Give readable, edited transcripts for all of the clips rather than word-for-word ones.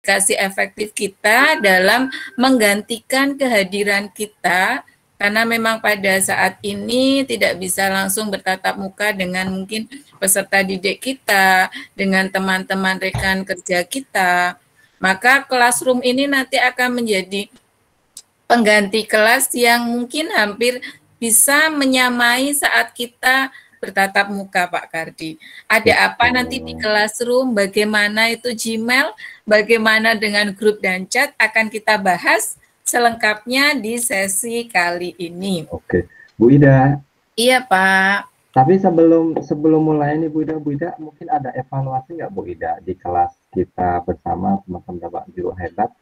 aplikasi efektif kita dalam menggantikan kehadiran kita, karena memang pada saat ini tidak bisa langsung bertatap muka dengan mungkin peserta didik kita, dengan teman-teman rekan kerja kita. Maka classroom ini nanti akan menjadi pengganti kelas yang mungkin hampir bisa menyamai saat kita bertatap muka, Pak Kardi. Ada apa nanti di classroom, bagaimana itu Gmail, bagaimana dengan grup dan chat, akan kita bahas selengkapnya di sesi kali ini. Oke, Bu Ida. Iya, Pak. Tapi sebelum mulai ini Bu Ida mungkin ada evaluasi nggak Bu Ida di kelas kita bersama teman-teman Bapak Guru Hebat?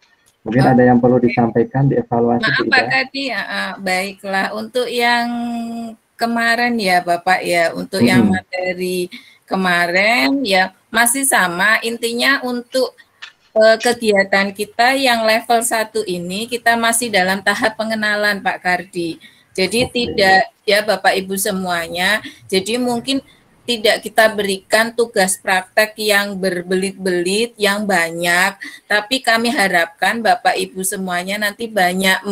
Mungkin ada yang perlu disampaikan di evaluasi Bu Ida? Pak Kardi, baiklah. Untuk yang kemarin ya Bapak ya, untuk yang materi kemarin ya masih sama, intinya untuk kegiatan kita yang level 1 ini kita masih dalam tahap pengenalan Pak Kardi. Jadi tidak ya Bapak Ibu semuanya, jadi mungkin tidak kita berikan tugas praktek yang berbelit-belit, yang banyak, tapi kami harapkan Bapak Ibu semuanya nanti banyak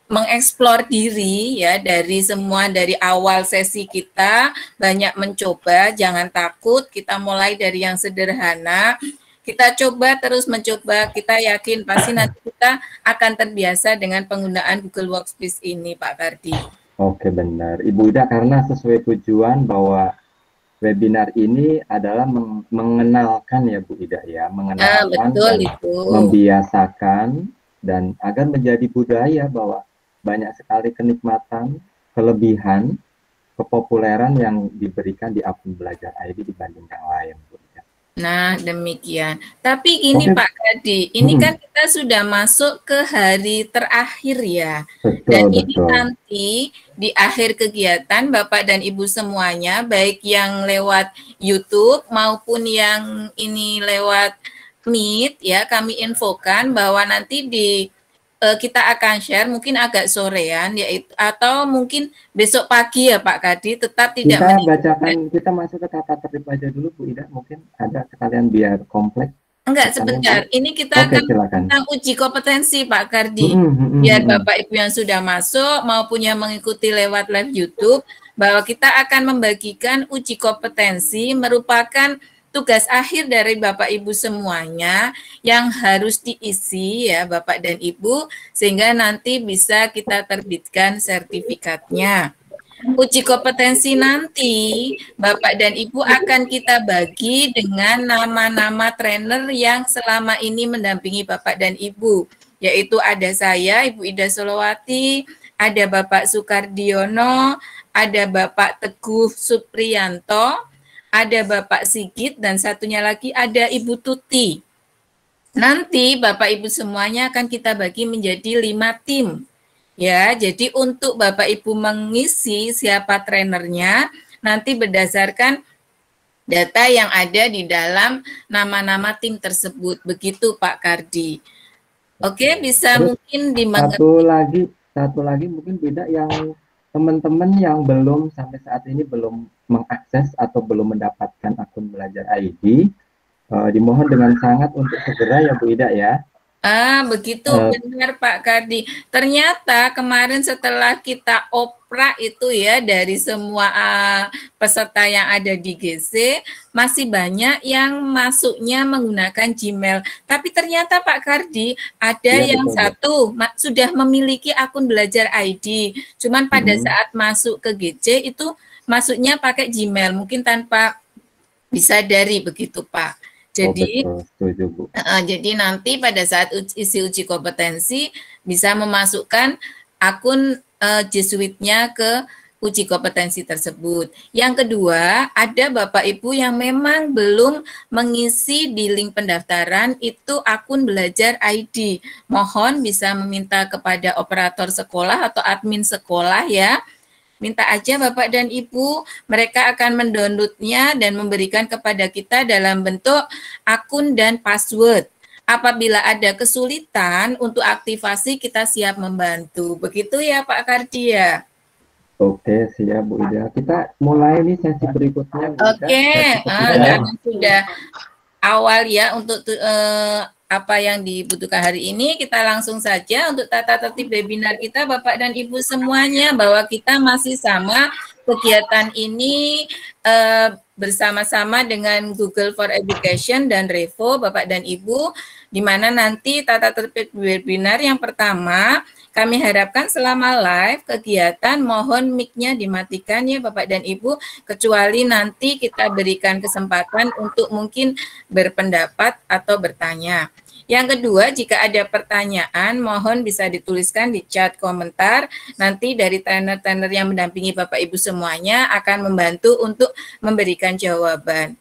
mengeksplor diri ya dari awal sesi kita, banyak mencoba, jangan takut, kita mulai dari yang sederhana, kita coba terus mencoba, kita yakin pasti nanti kita akan terbiasa dengan penggunaan Google Workspace ini Pak Kardi. Oke benar, Ibu Ida, karena sesuai tujuan bahwa webinar ini adalah mengenalkan ya Bu Ida ya, mengenalkan betul, dan itu. Membiasakan dan agar menjadi budaya bahwa banyak sekali kenikmatan, kelebihan, kepopuleran yang diberikan di akun Belajar ID dibanding yang lain Bu Ida. Nah, demikian. Tapi ini Pak Kardi, ini kan kita sudah masuk ke hari terakhir ya. Betul, dan ini nanti di akhir kegiatan Bapak dan Ibu semuanya, baik yang lewat YouTube maupun yang ini lewat Meet ya, kami infokan bahwa nanti kita akan share mungkin agak sorean yaitu atau mungkin besok pagi ya Pak Kardi, tetap tidak kita bacakan, kita masuk ke tata tertib aja dulu Bu Ida, mungkin ada sekalian biar kompleks. Enggak, sebentar, ini kita akan tentang uji kompetensi Pak Kardi, biar Bapak Ibu yang sudah masuk maupun yang mengikuti lewat live YouTube, bahwa kita akan membagikan uji kompetensi merupakan tugas akhir dari Bapak Ibu semuanya yang harus diisi ya Bapak dan Ibu, sehingga nanti bisa kita terbitkan sertifikatnya. Uji kompetensi nanti Bapak dan Ibu akan kita bagi dengan nama-nama trainer yang selama ini mendampingi Bapak dan Ibu, yaitu ada saya, Ibu Ida Solowati, ada Bapak Sukardiono, ada Bapak Teguh Supriyanto, ada Bapak Sigit, dan satunya lagi ada Ibu Tuti. Nanti Bapak Ibu semuanya akan kita bagi menjadi 5 tim. Ya, jadi untuk Bapak Ibu mengisi siapa trainernya, nanti berdasarkan data yang ada di dalam nama-nama tim tersebut. Begitu Pak Kardi. Oke, bisa terus mungkin dimengerti. Satu lagi mungkin beda yang teman-teman yang belum sampai saat ini belum mengakses atau belum mendapatkan akun Belajar ID, dimohon dengan sangat untuk segera ya Bu Ida ya. Begitu benar Pak Kardi. Ternyata kemarin setelah kita opera itu ya dari semua peserta yang ada di GC, masih banyak yang masuknya menggunakan Gmail. Tapi ternyata Pak Kardi ada yang satu sudah memiliki akun Belajar ID. Cuman pada saat masuk ke GC itu masuknya pakai Gmail, mungkin tanpa disadari begitu Pak. Jadi, jadi nanti pada saat isi uji kompetensi bisa memasukkan akun G Suite-nya ke uji kompetensi tersebut. Yang kedua, ada Bapak Ibu yang memang belum mengisi di link pendaftaran itu akun Belajar ID. Mohon bisa meminta kepada operator sekolah atau admin sekolah ya. Minta aja Bapak dan Ibu, mereka akan mendownloadnya dan memberikan kepada kita dalam bentuk akun dan password. Apabila ada kesulitan untuk aktivasi, kita siap membantu. Begitu ya Pak Kardi ya? Oke, siap Bu Ida. Kita mulai nih sesi berikutnya. Oke, karena sudah awal ya untuk apa yang dibutuhkan hari ini. Kita langsung saja untuk tata tertib webinar kita Bapak dan Ibu semuanya, bahwa kita masih sama kegiatan ini bersama-sama dengan Google for Education dan Revo Bapak dan Ibu, di mana nanti tata tertib webinar yang pertama kami harapkan selama live kegiatan mohon mic-nya dimatikan ya Bapak dan Ibu, kecuali nanti kita berikan kesempatan untuk mungkin berpendapat atau bertanya. Yang kedua, jika ada pertanyaan mohon bisa dituliskan di chat komentar, nanti dari trainer-trainer yang mendampingi Bapak Ibu semuanya akan membantu untuk memberikan jawaban.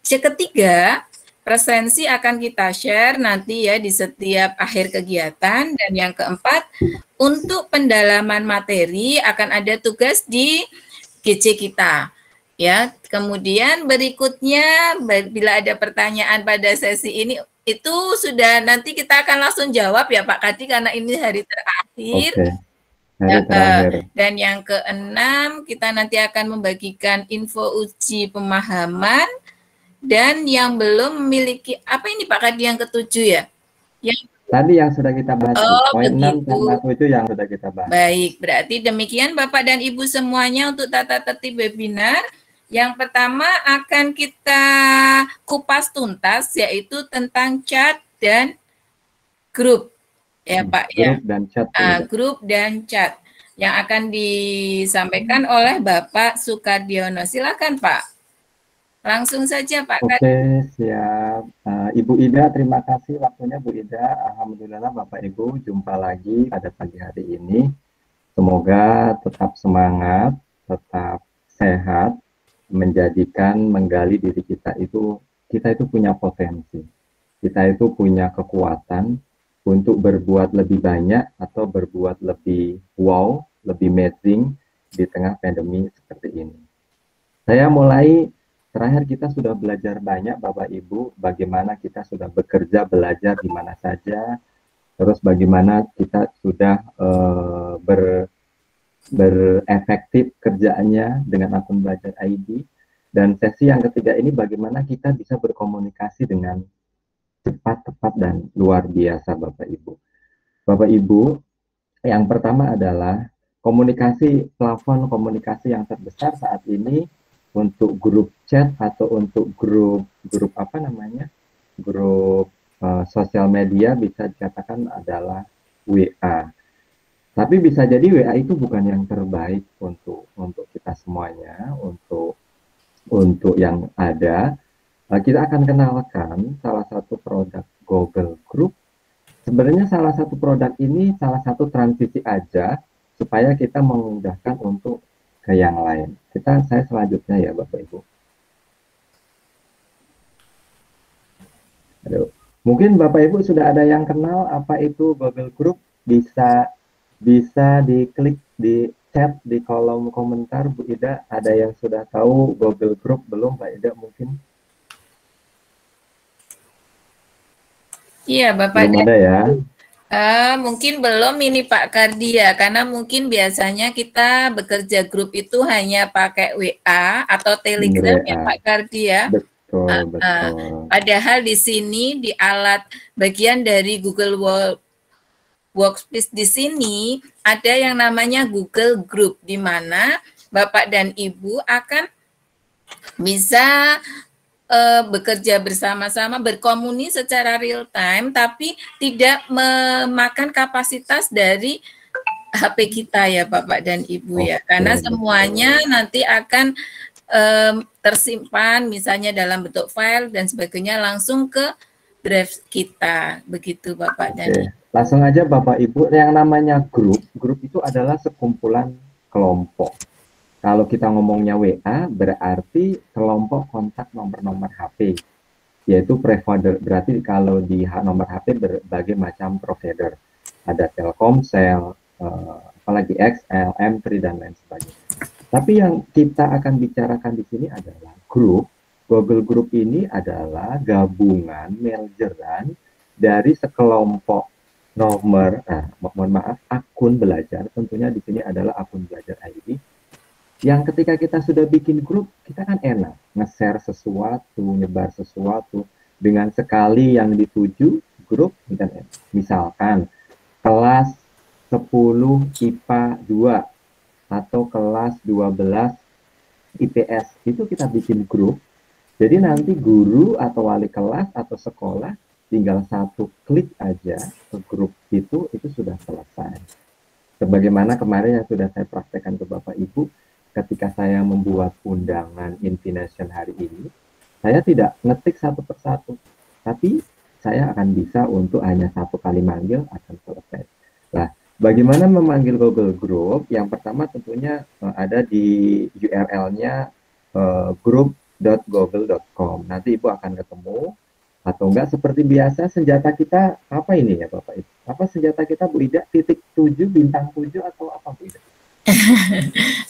Yang ketiga, presensi akan kita share nanti ya di setiap akhir kegiatan. Dan yang keempat, untuk pendalaman materi akan ada tugas di GC kita. Ya, kemudian berikutnya bila ada pertanyaan pada sesi ini itu sudah nanti kita akan langsung jawab ya Pak Kadi, karena ini hari terakhir. Hari terakhir. Dan yang keenam, kita nanti akan membagikan info uji pemahaman. Dan yang belum memiliki, apa ini Pak Kadi yang ketujuh ya? Yang tadi yang sudah kita bahas, poin 6 sama 7 yang sudah kita bahas. Baik, berarti demikian Bapak dan Ibu semuanya untuk tata tertib webinar. Yang pertama akan kita kupas tuntas, yaitu tentang chat dan grup. Ya Pak ya. Grup dan chat. Grup dan chat yang akan disampaikan oleh Bapak Sukardiono. Silakan Pak. Langsung saja Pak. Oke, siap. Ibu Ida, terima kasih waktunya Bu Ida. Alhamdulillah Bapak Ibu jumpa lagi pada pagi hari ini. Semoga tetap semangat, tetap sehat, menggali diri kita itu punya potensi. Kita itu punya kekuatan untuk berbuat lebih banyak atau berbuat lebih wow, lebih amazing di tengah pandemi seperti ini. Saya mulai terakhir kita sudah belajar banyak Bapak Ibu, bagaimana kita sudah bekerja, belajar di mana saja, terus bagaimana kita sudah berefektif kerjaannya dengan akun belajar ID. Dan sesi yang ketiga ini bagaimana kita bisa berkomunikasi dengan cepat, tepat, dan luar biasa Bapak Ibu. Bapak Ibu, yang pertama adalah plafon komunikasi yang terbesar saat ini untuk grup chat atau untuk grup sosial media bisa dikatakan adalah WA. Tapi bisa jadi WA itu bukan yang terbaik untuk kita semuanya, untuk yang ada. Kita akan kenalkan salah satu produk Google Group. Sebenarnya salah satu produk ini salah satu transisi aja supaya kita memudahkan untuk ke yang lain. Saya selanjutnya ya Bapak Ibu. Aduh. Mungkin Bapak Ibu sudah ada yang kenal apa itu Google Group, bisa diklik di chat di kolom komentar Bu Ida. Ada yang sudah tahu Google Group belum Pak Ida mungkin? Iya Bapak. Belum ada ya. Mungkin belum ini Pak Kardi ya, karena mungkin biasanya kita bekerja grup itu hanya pakai WA atau Telegram ya Pak Kardi ya. Betul. Padahal di sini di alat bagian dari Google Workspace di sini ada yang namanya Google Group, di mana Bapak dan Ibu akan bisa bekerja bersama-sama, berkomunikasi secara real time, tapi tidak memakan kapasitas dari HP kita ya Bapak dan Ibu ya, karena semuanya nanti akan tersimpan misalnya dalam bentuk file dan sebagainya langsung ke drive kita, begitu Bapak dan Ibu. Langsung aja Bapak Ibu, yang namanya grup itu adalah sekumpulan kelompok. Kalau kita ngomongnya WA, berarti kelompok kontak nomor-nomor HP, yaitu provider. Berarti kalau di nomor HP berbagai macam provider. Ada Telkomsel, apalagi XL, M3, dan lain sebagainya. Tapi yang kita akan bicarakan di sini adalah grup. Google Group ini adalah gabungan, mergeran dari sekelompok akun belajar. Tentunya di sini adalah akun belajar ID. Yang ketika kita sudah bikin grup, kita kan enak nge-share sesuatu, nyebar sesuatu. dengan sekali yang dituju grup, misalkan kelas 10 IPA 2 atau kelas 12 IPS, itu kita bikin grup. Jadi nanti guru atau wali kelas atau sekolah tinggal satu klik aja ke grup itu sudah selesai. Sebagaimana kemarin yang sudah saya praktekkan ke Bapak Ibu, ketika saya membuat undangan Infination hari ini, saya tidak ngetik satu persatu, tapi saya akan bisa untuk hanya satu kali manggil akan selesai. Nah, bagaimana memanggil Google Group? Yang pertama tentunya ada di URL-nya group.google.com. Nanti Ibu akan ketemu, atau enggak seperti biasa senjata kita apa ini ya Bapak Ibu? Apa senjata kita Bu Ida? Titik 7, bintang 7 atau apa Bu Ida?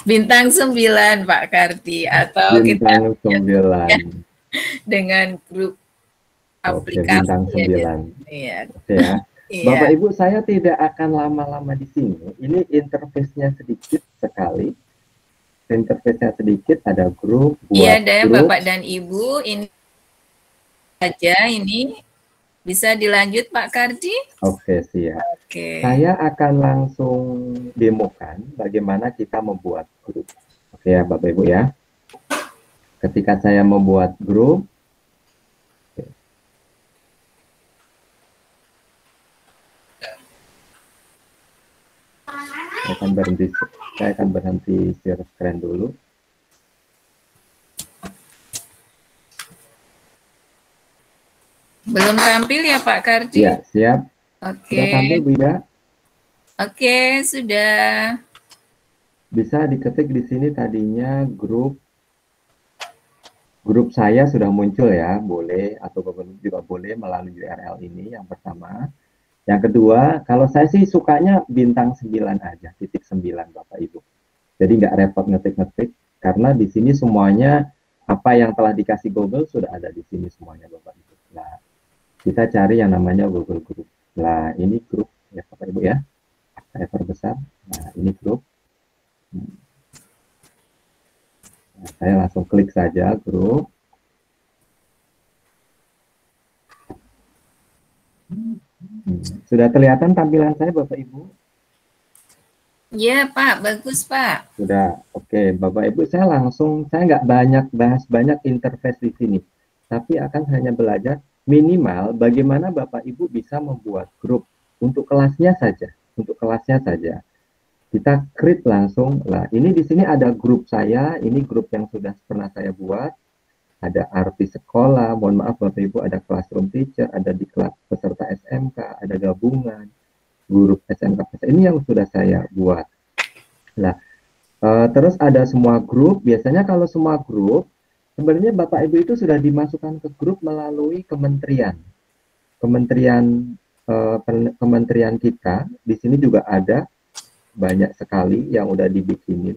Bintang 9 Pak Kardi, atau bintang kita 9 dengan grup aplikasi. Oke, bintang 9. Ya. Oke ya. Bapak Ibu, saya tidak akan lama-lama di sini. Ini interface-nya sedikit sekali. Interface-nya sedikit, ada grup, buat grup. Bapak dan Ibu, ini saja ini. Bisa dilanjut Pak Kardi? Oke, siap. Oke. Saya akan langsung demokan bagaimana kita membuat grup. Oke ya Bapak Ibu ya. Ketika saya membuat grup, saya akan berhenti share screen dulu. Belum tampil ya Pak Kardi? Ya, siap. Oke. Sudah tampil Bu Ida? Oke, sudah. Bisa diketik di sini tadinya grup saya sudah muncul ya, boleh, atau juga boleh melalui URL ini yang pertama. Yang kedua, kalau saya sih sukanya bintang 9 aja, titik 9 Bapak Ibu. Jadi nggak repot ngetik-ngetik, karena di sini semuanya apa yang telah dikasih Google sudah ada di sini semuanya Bapak Ibu. Nah, kita cari yang namanya Google Group. Nah, ini grup ya Bapak Ibu ya. Saya perbesar. Nah, ini grup. Nah, saya langsung klik saja grup. Sudah kelihatan tampilan saya Bapak Ibu? Iya Pak, bagus Pak. Sudah, oke Bapak Ibu, saya nggak bahas banyak interface di sini, tapi akan hanya belajar minimal bagaimana Bapak Ibu bisa membuat grup untuk kelasnya saja, Kita create langsung. Lah, ini di sini ada grup saya, ini grup yang sudah pernah saya buat. Ada artis sekolah, mohon maaf Bapak Ibu, ada classroom teacher, ada di kelas peserta SMK, ada gabungan, guru SMK. Ini yang sudah saya buat. Nah, terus ada semua grup. Biasanya kalau semua grup, sebenarnya Bapak Ibu itu sudah dimasukkan ke grup melalui kementerian. Kementerian kita, di sini juga ada banyak sekali yang udah dibikinin.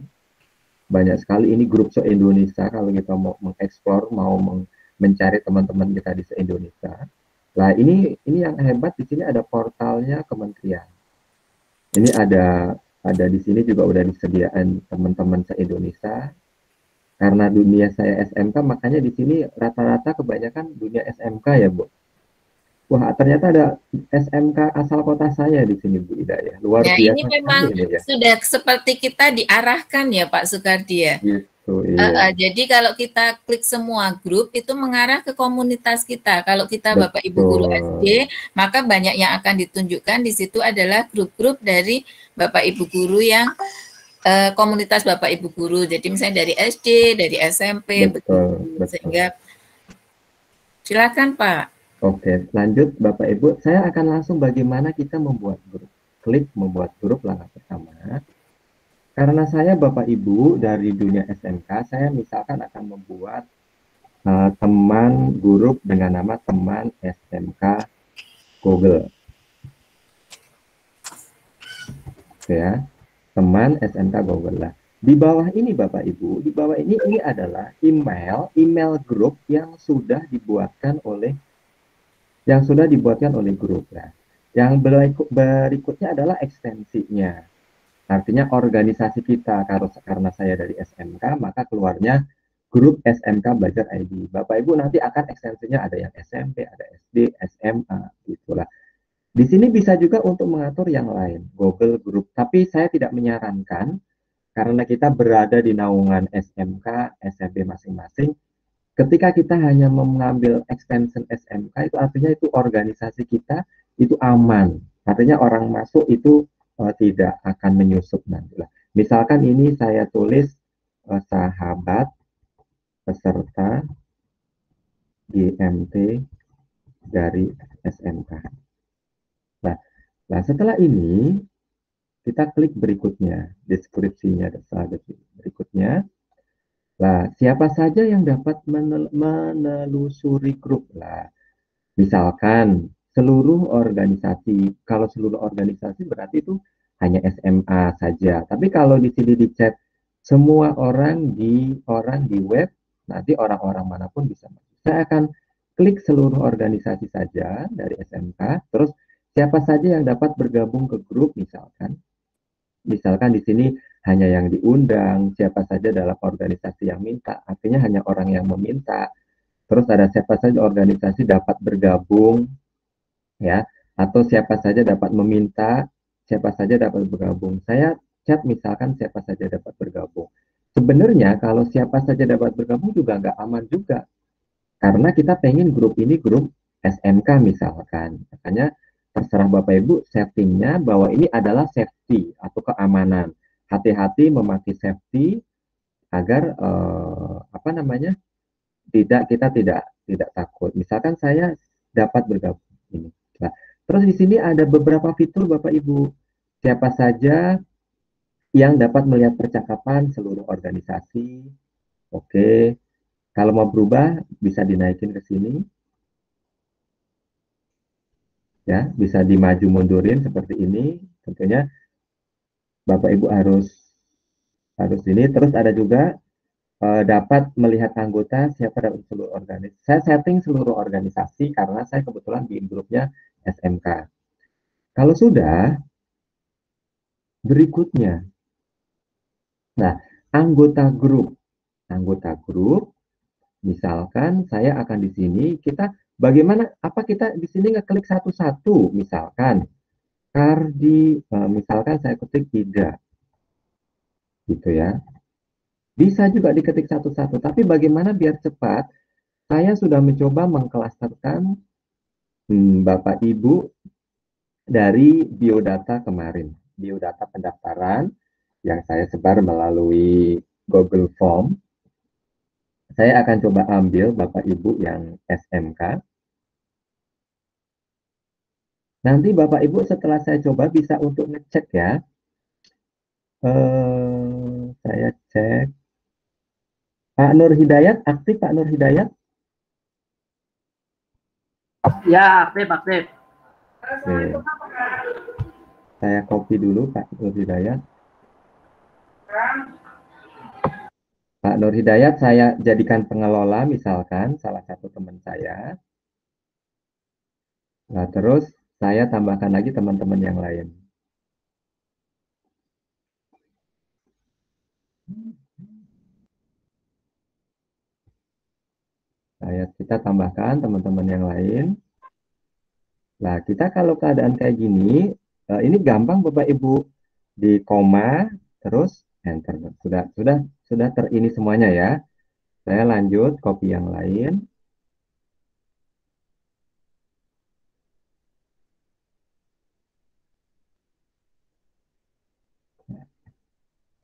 Banyak sekali ini grup se-Indonesia kalau kita mau mengeksplor, mau mencari teman-teman kita di se-Indonesia. Nah, ini yang hebat di sini ada portalnya kementerian. Ini ada di sini juga udah disediakan teman-teman se-Indonesia. Karena dunia saya SMK, makanya di sini rata-rata kebanyakan dunia SMK ya, Bu. Wah, ternyata ada SMK asal kota saya di sini, Bu Ida ya. Luar biasa. Ini memang ini, ya. Sudah seperti kita diarahkan ya, Pak Sukardi ya. Gitu, iya. Jadi kalau kita klik semua grup itu mengarah ke komunitas kita. Kalau kita Bapak Ibu guru SD, maka banyak yang akan ditunjukkan di situ adalah grup-grup dari Bapak Ibu guru yang komunitas Bapak Ibu guru. Jadi misalnya dari SD, dari SMP, betul. Sehingga silakan Pak. Oke, lanjut Bapak Ibu. Saya akan langsung bagaimana kita membuat grup. Klik membuat grup langkah pertama. Karena saya Bapak Ibu dari dunia SMK, saya misalkan akan membuat teman grup dengan nama teman SMK Google. Oke ya, teman SMK Google lah. Di bawah ini Bapak Ibu, di bawah ini adalah email grup yang sudah dibuatkan oleh grup ya. Yang berikutnya adalah ekstensinya. Artinya organisasi kita, karena saya dari SMK, maka keluarnya grup SMK Belajar ID. Bapak Ibu nanti akan ekstensinya ada yang SMP, ada SD, SMA, gitulah. Di sini bisa juga untuk mengatur yang lain, Google Group. Tapi saya tidak menyarankan karena kita berada di naungan SMK, SMP masing-masing. Ketika kita hanya mengambil extension SMK, itu artinya itu organisasi kita itu aman. Artinya orang masuk itu tidak akan menyusup nanti lah. Misalkan ini saya tulis sahabat peserta GMT dari SMK. Nah, setelah ini kita klik berikutnya, deskripsinya berikutnya. Nah, siapa saja yang dapat menelusuri grup lah. Misalkan seluruh organisasi, kalau seluruh organisasi berarti itu hanya SMA saja. Tapi kalau di sini dicek semua orang di web, nanti orang-orang manapun bisa masuk. Saya akan klik seluruh organisasi saja dari SMK, terus siapa saja yang dapat bergabung ke grup misalkan. Misalkan di sini hanya yang diundang, siapa saja dalam organisasi yang minta, artinya hanya orang yang meminta. Terus ada siapa saja organisasi dapat bergabung, ya, atau siapa saja dapat meminta, siapa saja dapat bergabung. Saya chat misalkan siapa saja dapat bergabung. Sebenarnya kalau siapa saja dapat bergabung juga nggak aman juga, karena kita pengen grup ini grup SMK misalkan. Makanya terserah Bapak Ibu settingnya bahwa ini adalah safety atau keamanan. Hati-hati memakai safety agar apa namanya kita tidak takut. Misalkan saya dapat bergabung ini. Nah, terus di sini ada beberapa fitur Bapak Ibu. Siapa saja yang dapat melihat percakapan seluruh organisasi. Oke. Kalau mau berubah bisa dinaikin ke sini. Ya, bisa dimaju mundurin seperti ini. Tentunya Bapak Ibu harus ini. Terus ada juga dapat melihat anggota siapa dalam seluruh organisasi. Saya setting seluruh organisasi karena saya kebetulan di grupnya SMK. Kalau sudah, berikutnya. Nah, anggota grup. Anggota grup, misalkan saya akan di sini, kita bagaimana, apa kita di sini ngeklik satu-satu, misalkan. Misalkan saya ketik 3. Gitu ya. Bisa juga diketik satu-satu, tapi bagaimana biar cepat, saya sudah mencoba mengklasterkan Bapak Ibu dari biodata kemarin. Biodata pendaftaran yang saya sebar melalui Google Form. Saya akan coba ambil Bapak Ibu yang SMK. Nanti Bapak Ibu setelah saya coba bisa untuk ngecek ya. Saya cek. Pak Nur Hidayat, aktif Pak Nur Hidayat? Ya, aktif, aktif. Oke. Saya copy dulu Pak Nur Hidayat. Pak Nur Hidayat saya jadikan pengelola misalkan, salah satu teman saya. Nah, terus saya tambahkan lagi teman-teman yang lain. Kita tambahkan teman-teman yang lain. Nah, kita kalau keadaan kayak gini, ini gampang Bapak Ibu di koma terus enter. Sudah terini semuanya ya. Saya lanjut copy yang lain.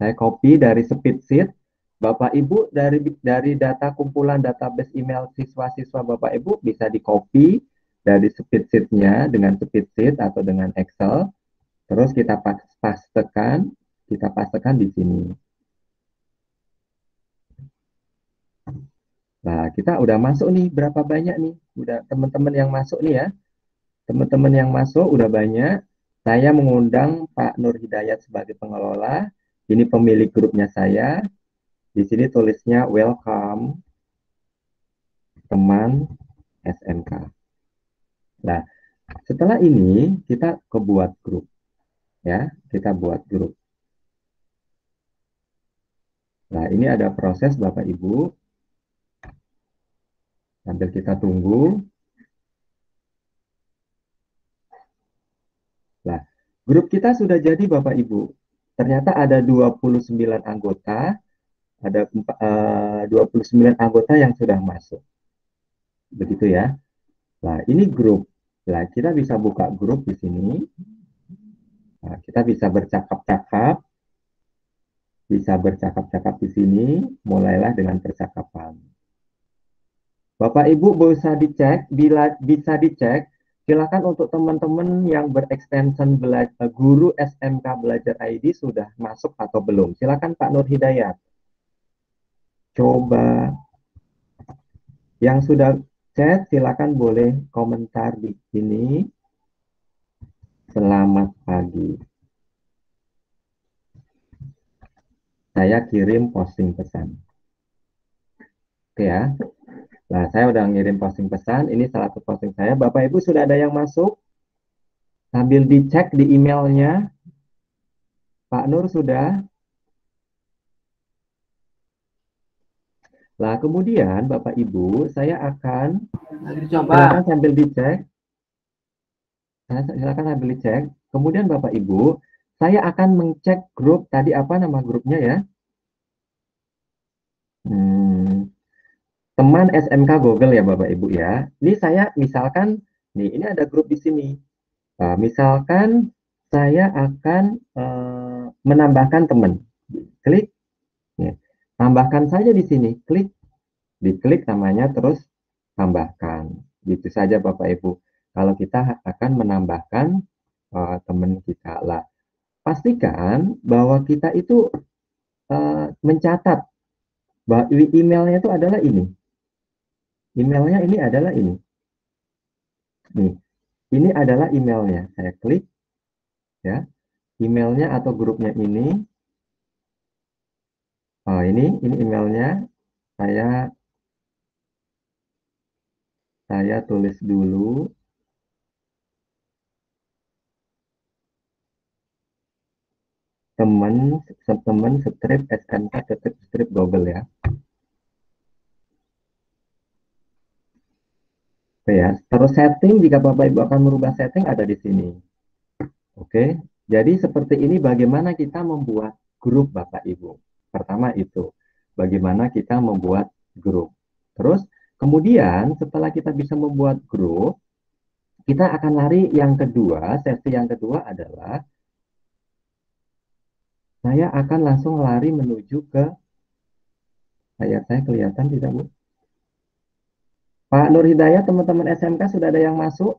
Saya copy dari Speedsheet. Bapak Ibu dari data kumpulan database email siswa-siswa Bapak Ibu bisa di copy dari Speedsheet-nya dengan Speedsheet atau dengan Excel. Terus kita pastekan di sini. Nah, kita udah masuk nih, berapa banyak nih? Udah teman-teman yang masuk nih ya. Teman-teman yang masuk udah banyak. Saya mengundang Pak Nur Hidayat sebagai pengelola. Ini pemilik grupnya saya. Di sini tulisnya welcome teman SMK. Nah, setelah ini kita buat grup. Ya, kita buat grup. Nah, ini ada proses Bapak Ibu. Sambil kita tunggu. Nah, grup kita sudah jadi Bapak Ibu. Ternyata ada 29 anggota, ada 29 anggota yang sudah masuk. Begitu ya. Nah, ini grup. Nah, kita bisa buka grup di sini. Nah, kita bisa bercakap-cakap. Bisa bercakap-cakap di sini. Mulailah dengan percakapan. Bapak Ibu bisa dicek, bila bisa dicek, silakan untuk teman-teman yang berextension guru SMK Belajar ID sudah masuk atau belum. Silakan Pak Nur Hidayat. Coba yang sudah chat silakan boleh komentar di sini. Selamat pagi. Saya kirim posting pesan. Oke ya. Nah, saya udah ngirim posting pesan. Ini salah satu posting saya. Bapak Ibu sudah ada yang masuk? Sambil dicek di emailnya. Pak Nur sudah? Nah, kemudian Bapak Ibu, saya akan silakan sambil dicek. Silakan sambil dicek. Kemudian Bapak Ibu, saya akan mengcek grup tadi apa nama grupnya ya? Teman SMK Google ya Bapak Ibu ya. Ini saya misalkan, nih ini ada grup di sini. Nah, misalkan saya akan menambahkan teman. Klik, ya. Tambahkan saja di sini. Klik, diklik namanya terus tambahkan. Gitu saja Bapak Ibu. Kalau kita akan menambahkan teman kita lah. Pastikan bahwa kita itu mencatat bahwa emailnya itu adalah ini. Emailnya ini adalah ini. Nih, ini adalah emailnya. Saya klik, ya, emailnya atau grupnya ini. Oh, ini emailnya. Saya tulis dulu. Teman strip SMK strip Google ya. Oke ya, terus setting jika Bapak Ibu akan merubah setting ada di sini. Oke, jadi seperti ini bagaimana kita membuat grup Bapak Ibu. Pertama itu, bagaimana kita membuat grup. Terus kemudian setelah kita bisa membuat grup, kita akan lari yang kedua, sesi yang kedua adalah saya akan langsung lari menuju ke layar saya kelihatan tidak Bu? Pak Nur Hidayat, teman-teman SMK sudah ada yang masuk?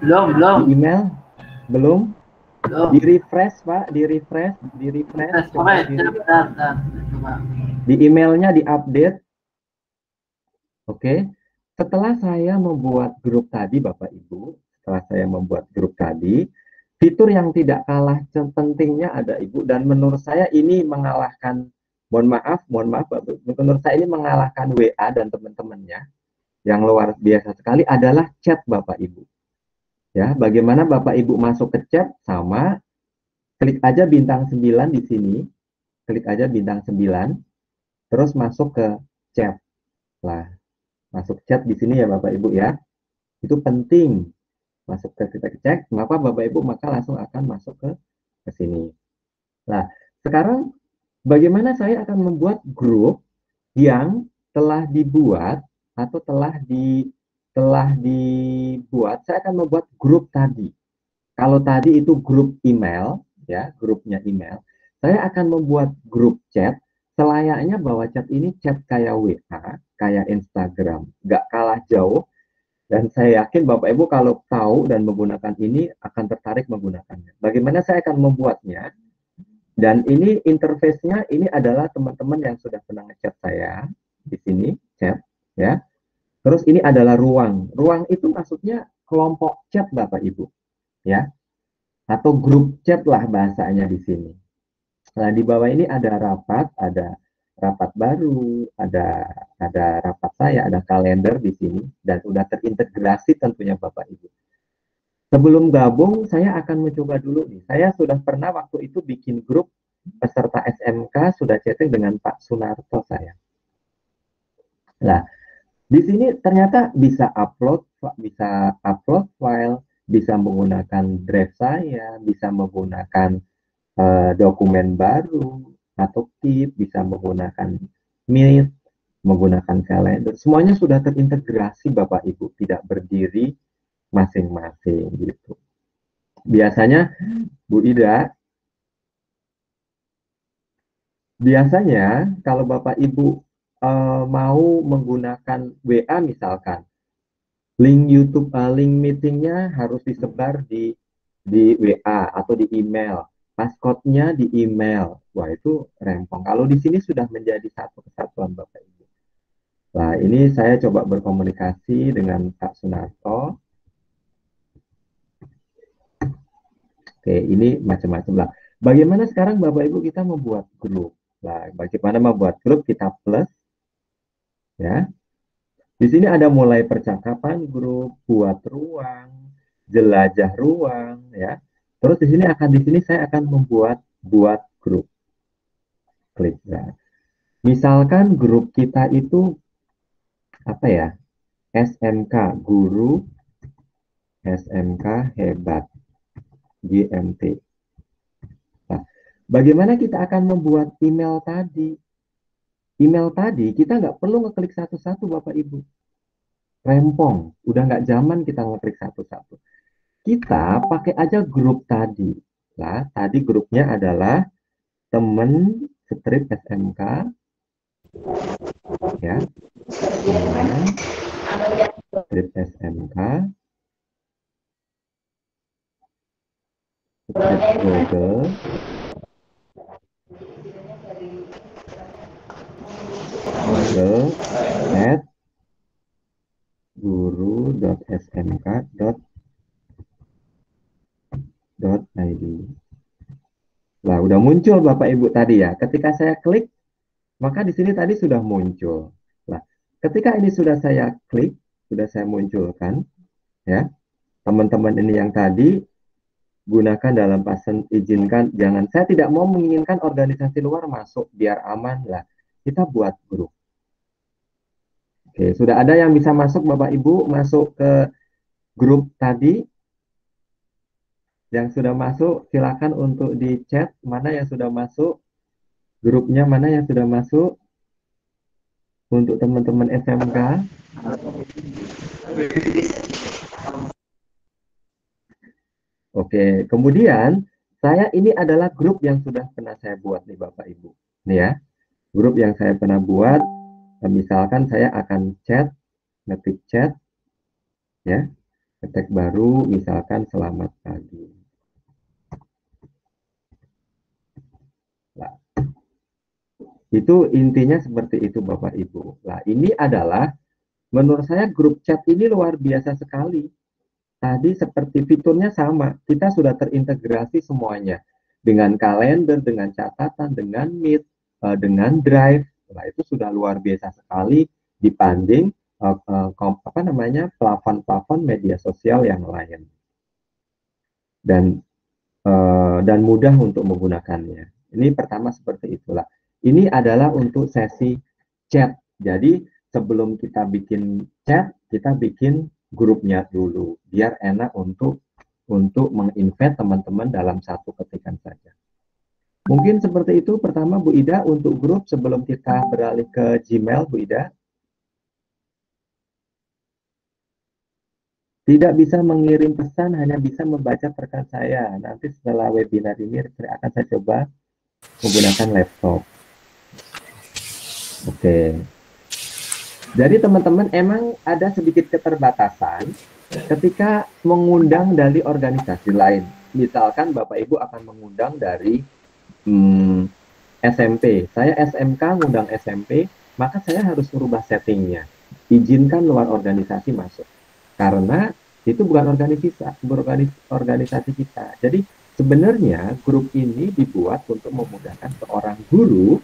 Belum. Di email? Belum? Di refresh Pak, di refresh. Coba di emailnya di update. Oke. Setelah saya membuat grup tadi Bapak Ibu, fitur yang tidak kalah pentingnya ada Ibu, dan menurut saya ini mengalahkan, mohon maaf menurut saya ini mengalahkan WA dan teman-temannya yang luar biasa sekali adalah chat Bapak Ibu. Ya, bagaimana Bapak Ibu masuk ke chat sama klik aja bintang 9 di sini. Klik aja bintang 9 terus masuk ke chat. Lah, masuk chat di sini ya Bapak Ibu ya. Itu penting. Masuk ke kita cek, maka Bapak Ibu maka langsung akan masuk ke sini. Nah, sekarang bagaimana saya akan membuat grup yang telah dibuat atau telah dibuat, saya akan membuat grup tadi. Kalau tadi itu grup email, ya, grupnya email, saya akan membuat grup chat selayaknya bahwa chat ini chat kayak WA, kayak Instagram, nggak kalah jauh. Dan saya yakin Bapak Ibu kalau tahu dan menggunakan ini akan tertarik menggunakannya. Bagaimana saya akan membuatnya? Dan ini interface-nya ini adalah teman-teman yang sudah pernah ngechat saya di sini, chat, ya. Terus ini adalah ruang. Ruang itu maksudnya kelompok chat Bapak Ibu, ya. Atau grup chat lah bahasanya di sini. Nah, di bawah ini ada rapat baru, ada rapat saya, ada kalender di sini, dan sudah terintegrasi tentunya Bapak Ibu. Sebelum gabung, saya akan mencoba dulu nih. Saya sudah pernah waktu itu bikin grup peserta SMK, sudah chatting dengan Pak Sunarto saya. Nah, Di sini ternyata bisa upload file, bisa menggunakan drive saya, bisa menggunakan dokumen baru atau Keep, bisa menggunakan Meet, menggunakan kalender. Semuanya sudah terintegrasi Bapak Ibu, tidak berdiri masing-masing gitu. Biasanya Bu Ida, biasanya kalau Bapak Ibu mau menggunakan WA misalkan, link YouTube, link meetingnya harus disebar di WA atau di email, passcode-nya di email. Wah, itu rempong. Kalau di sini sudah menjadi satu kesatuan Bapak Ibu. Nah, ini saya coba berkomunikasi dengan Pak Sunarto. Oke, ini macam-macam lah. Bagaimana sekarang Bapak Ibu kita membuat grup? Nah, bagaimana membuat grup? Kita plus, ya. Di sini ada mulai percakapan grup, buat ruang, jelajah ruang, ya. Terus di sini saya akan buat grup. Klik ya. Misalkan grup kita itu apa ya? SMK Guru SMK Hebat GMT. Nah, bagaimana kita akan membuat email tadi? Email tadi kita nggak perlu ngeklik satu-satu Bapak Ibu. Rempong, udah nggak zaman kita ngeklik satu-satu. Kita pakai aja grup tadi. Nah, tadi grupnya adalah temen strip SMK, ya, temen strip SMK, strip Google, at guru.smk.id. Nah, udah muncul Bapak Ibu tadi ya. Ketika saya klik, maka di sini tadi sudah muncul. Nah, ketika ini sudah saya klik, sudah saya munculkan, ya, teman-teman ini yang tadi gunakan dalam pasien, izinkan, jangan, saya tidak mau menginginkan organisasi luar masuk, biar aman lah. Kita buat grup. Oke, sudah ada yang bisa masuk Bapak Ibu, masuk ke grup tadi. Yang sudah masuk, silakan untuk di chat mana yang sudah masuk, grupnya mana yang sudah masuk untuk teman-teman SMK. Oke, kemudian ini adalah grup yang sudah pernah saya buat nih Bapak Ibu. Nih ya, grup yang saya pernah buat, misalkan saya akan ngetik chat, ya, ketik baru, misalkan selamat pagi. Nah, itu intinya seperti itu Bapak Ibu. Nah, ini adalah menurut saya grup chat ini luar biasa sekali. Tadi seperti fiturnya sama, kita sudah terintegrasi semuanya dengan kalender, dengan catatan, dengan Meet, dengan Drive. Nah, itu sudah luar biasa sekali dibanding plafon-plafon media sosial yang lain. Dan mudah untuk menggunakannya. Ini pertama seperti itulah. Ini adalah untuk sesi chat. Jadi sebelum kita bikin chat, kita bikin grupnya dulu, biar enak untuk menginvite teman-teman dalam satu ketikan saja. Mungkin seperti itu pertama Bu Ida untuk grup sebelum kita beralih ke Gmail, Bu Ida. Tidak bisa mengirim pesan, hanya bisa membaca rekan saya. Nanti setelah webinar ini akan saya coba menggunakan laptop. Oke. Jadi teman-teman emang ada sedikit keterbatasan ketika mengundang dari organisasi lain. Misalkan Bapak Ibu akan mengundang dari SMP. Saya SMK ngundang SMP, maka saya harus merubah settingnya. Izinkan luar organisasi masuk. Karena itu bukan organisasi kita. Jadi sebenarnya grup ini dibuat untuk memudahkan seorang guru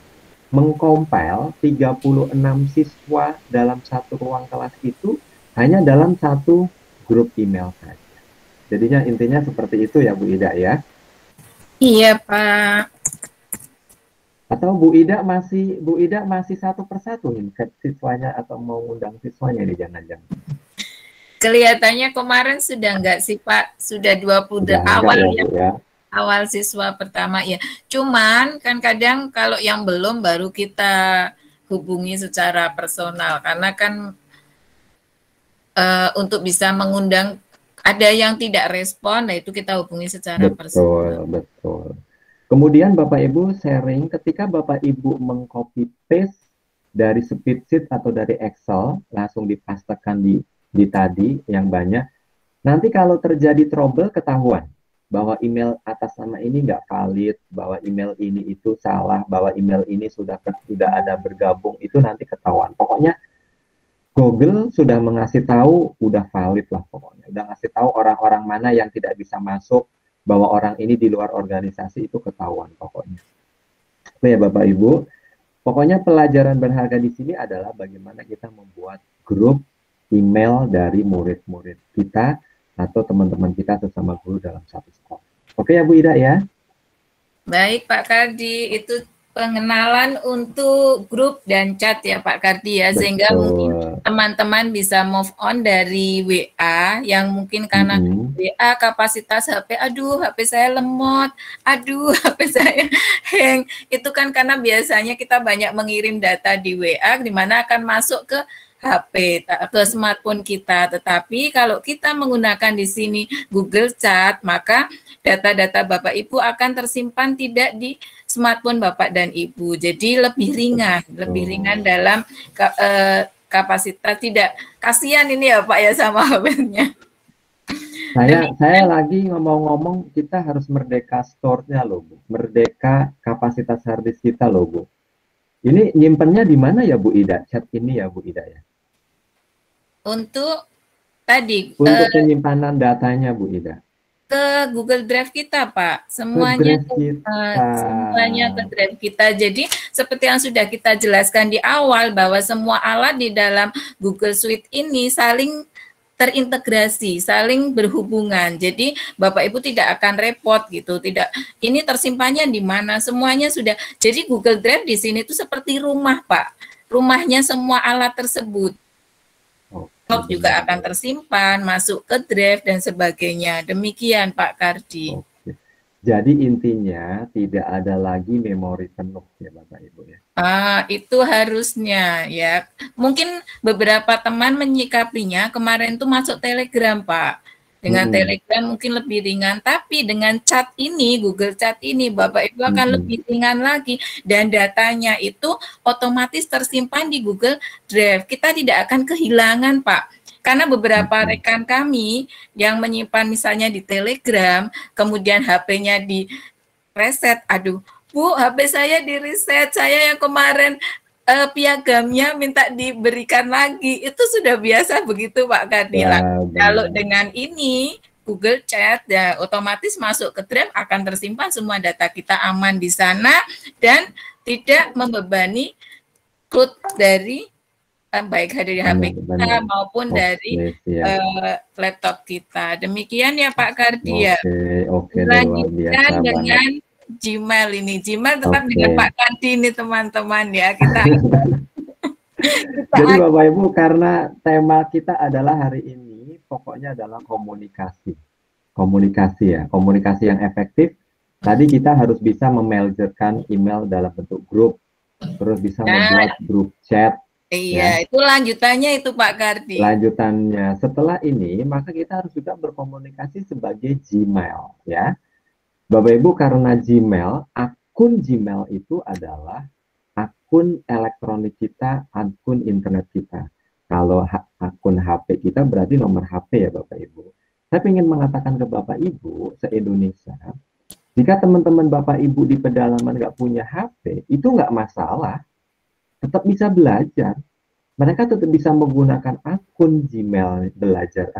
mengcompile 36 siswa dalam satu ruang kelas itu hanya dalam satu grup email saja. Jadinya intinya seperti itu ya Bu Ida ya. Iya Pak. Atau Bu Ida masih satu persatu nih siswanya atau mau undang siswanya nih jangan-jangan. Kelihatannya kemarin sudah enggak sih Pak, sudah 20 awal ya. Awal siswa pertama ya. Cuman kan kadang kalau yang belum baru kita hubungi secara personal karena kan untuk bisa mengundang ada yang tidak respon, nah itu kita hubungi secara personal. Betul. Kemudian Bapak Ibu sharing ketika Bapak Ibu mengcopy paste dari spreadsheet atau dari Excel langsung dipastekan di tadi yang banyak. Nanti kalau terjadi trouble ketahuan bahwa email atas nama ini nggak valid, bahwa email ini itu salah, bahwa email ini sudah ada bergabung, itu nanti ketahuan. Pokoknya Google sudah mengasih tahu, udah valid lah pokoknya. Udah ngasih tahu orang-orang mana yang tidak bisa masuk, bahwa orang ini di luar organisasi itu ketahuan pokoknya. Oke ya Bapak Ibu, pokoknya pelajaran berharga di sini adalah bagaimana kita membuat grup email dari murid-murid kita atau teman-teman kita sesama guru dalam satu sekolah. Oke ya Bu Ida ya? Baik Pak Kardi, itu pengenalan untuk grup dan chat ya Pak Kardi ya, sehingga mungkin teman-teman bisa move on dari WA yang mungkin karena WA kapasitas HP, aduh HP saya lemot, aduh HP saya hang, itu kan karena biasanya kita banyak mengirim data di WA di mana akan masuk ke HP, ke smartphone kita. Tetapi kalau kita menggunakan di sini Google Chat, maka data-data Bapak Ibu akan tersimpan tidak di smartphone Bapak dan Ibu. Jadi lebih ringan dalam kapasitas. Tidak kasihan ini ya Pak ya sama HP-nya. Saya lagi ngomong-ngomong kita harus merdeka store-nya loh Bu. Merdeka kapasitas hard disk kita loh Bu. Ini nyimpennya di mana ya Bu Ida? Chat ini ya Bu Ida ya? Untuk tadi penyimpanan datanya Bu Ida ke Google Drive kita Pak, semuanya semuanya ke Drive kita. Jadi seperti yang sudah kita jelaskan di awal bahwa semua alat di dalam Google Suite ini saling terintegrasi, saling berhubungan. Jadi Bapak Ibu tidak akan repot gitu, tidak ini tersimpannya di mana, semuanya sudah. Jadi Google Drive di sini itu seperti rumah Pak, rumahnya semua alat tersebut. Juga akan tersimpan, masuk ke Drive dan sebagainya. Demikian Pak Kardi. Jadi intinya tidak ada lagi memori penuh ya Bapak Ibu ya. Itu harusnya ya. Mungkin beberapa teman menyikapinya kemarin itu masuk Telegram Pak. Dengan Telegram mungkin lebih ringan, tapi dengan chat ini, Google Chat ini, Bapak Ibu akan lebih ringan lagi. Dan datanya itu otomatis tersimpan di Google Drive. Kita tidak akan kehilangan, Pak. Karena beberapa rekan kami yang menyimpan misalnya di Telegram, kemudian HP-nya di reset, aduh, Bu, HP saya di reset, saya yang kemarin piagamnya minta diberikan lagi, itu sudah biasa begitu Pak Kardila. Kalau dengan ini Google Chat ya otomatis masuk ke Drive, akan tersimpan semua data kita aman di sana dan tidak membebani cloud dari baik dari HP kita maupun dari laptop kita. Demikian ya Pak Kardi ya. Lanjutkan dengan Gmail ini. Gmail tetap dengan Pak Kardi ini teman-teman ya. Jadi Bapak Ibu, karena tema kita adalah hari ini pokoknya adalah komunikasi. Komunikasi ya, komunikasi yang efektif. Tadi kita harus bisa memergerkan email dalam bentuk grup, terus bisa membuat grup chat. Iya, ya. Itu lanjutannya itu Pak Kardi. Lanjutannya, setelah ini maka kita harus juga berkomunikasi sebagai Gmail ya. Bapak Ibu, karena Gmail, akun Gmail itu adalah akun elektronik kita, akun internet kita. Kalau akun HP kita berarti nomor HP ya Bapak Ibu. Saya ingin mengatakan ke Bapak Ibu se-Indonesia, jika teman-teman Bapak Ibu di pedalaman nggak punya HP, itu nggak masalah. Tetap bisa belajar. Mereka tetap bisa menggunakan akun Gmail belajar,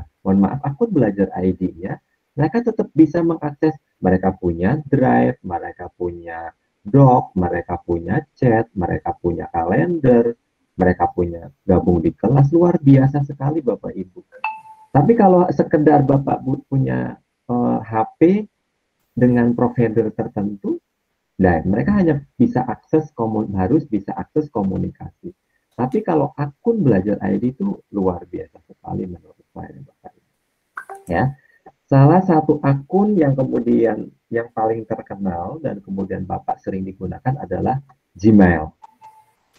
akun belajar ID-nya. Mereka tetap bisa mengakses, mereka punya Drive, mereka punya Doc, mereka punya chat, mereka punya kalender, mereka punya gabung di kelas, luar biasa sekali Bapak Ibu. Tapi kalau sekedar Bapak punya HP dengan provider tertentu, Nah, mereka hanya bisa harus bisa akses komunikasi. Tapi kalau akun belajar ID itu luar biasa sekali menurut saya, Bapak Ibu. Ya, salah satu akun yang kemudian yang paling terkenal dan kemudian Bapak sering digunakan adalah Gmail.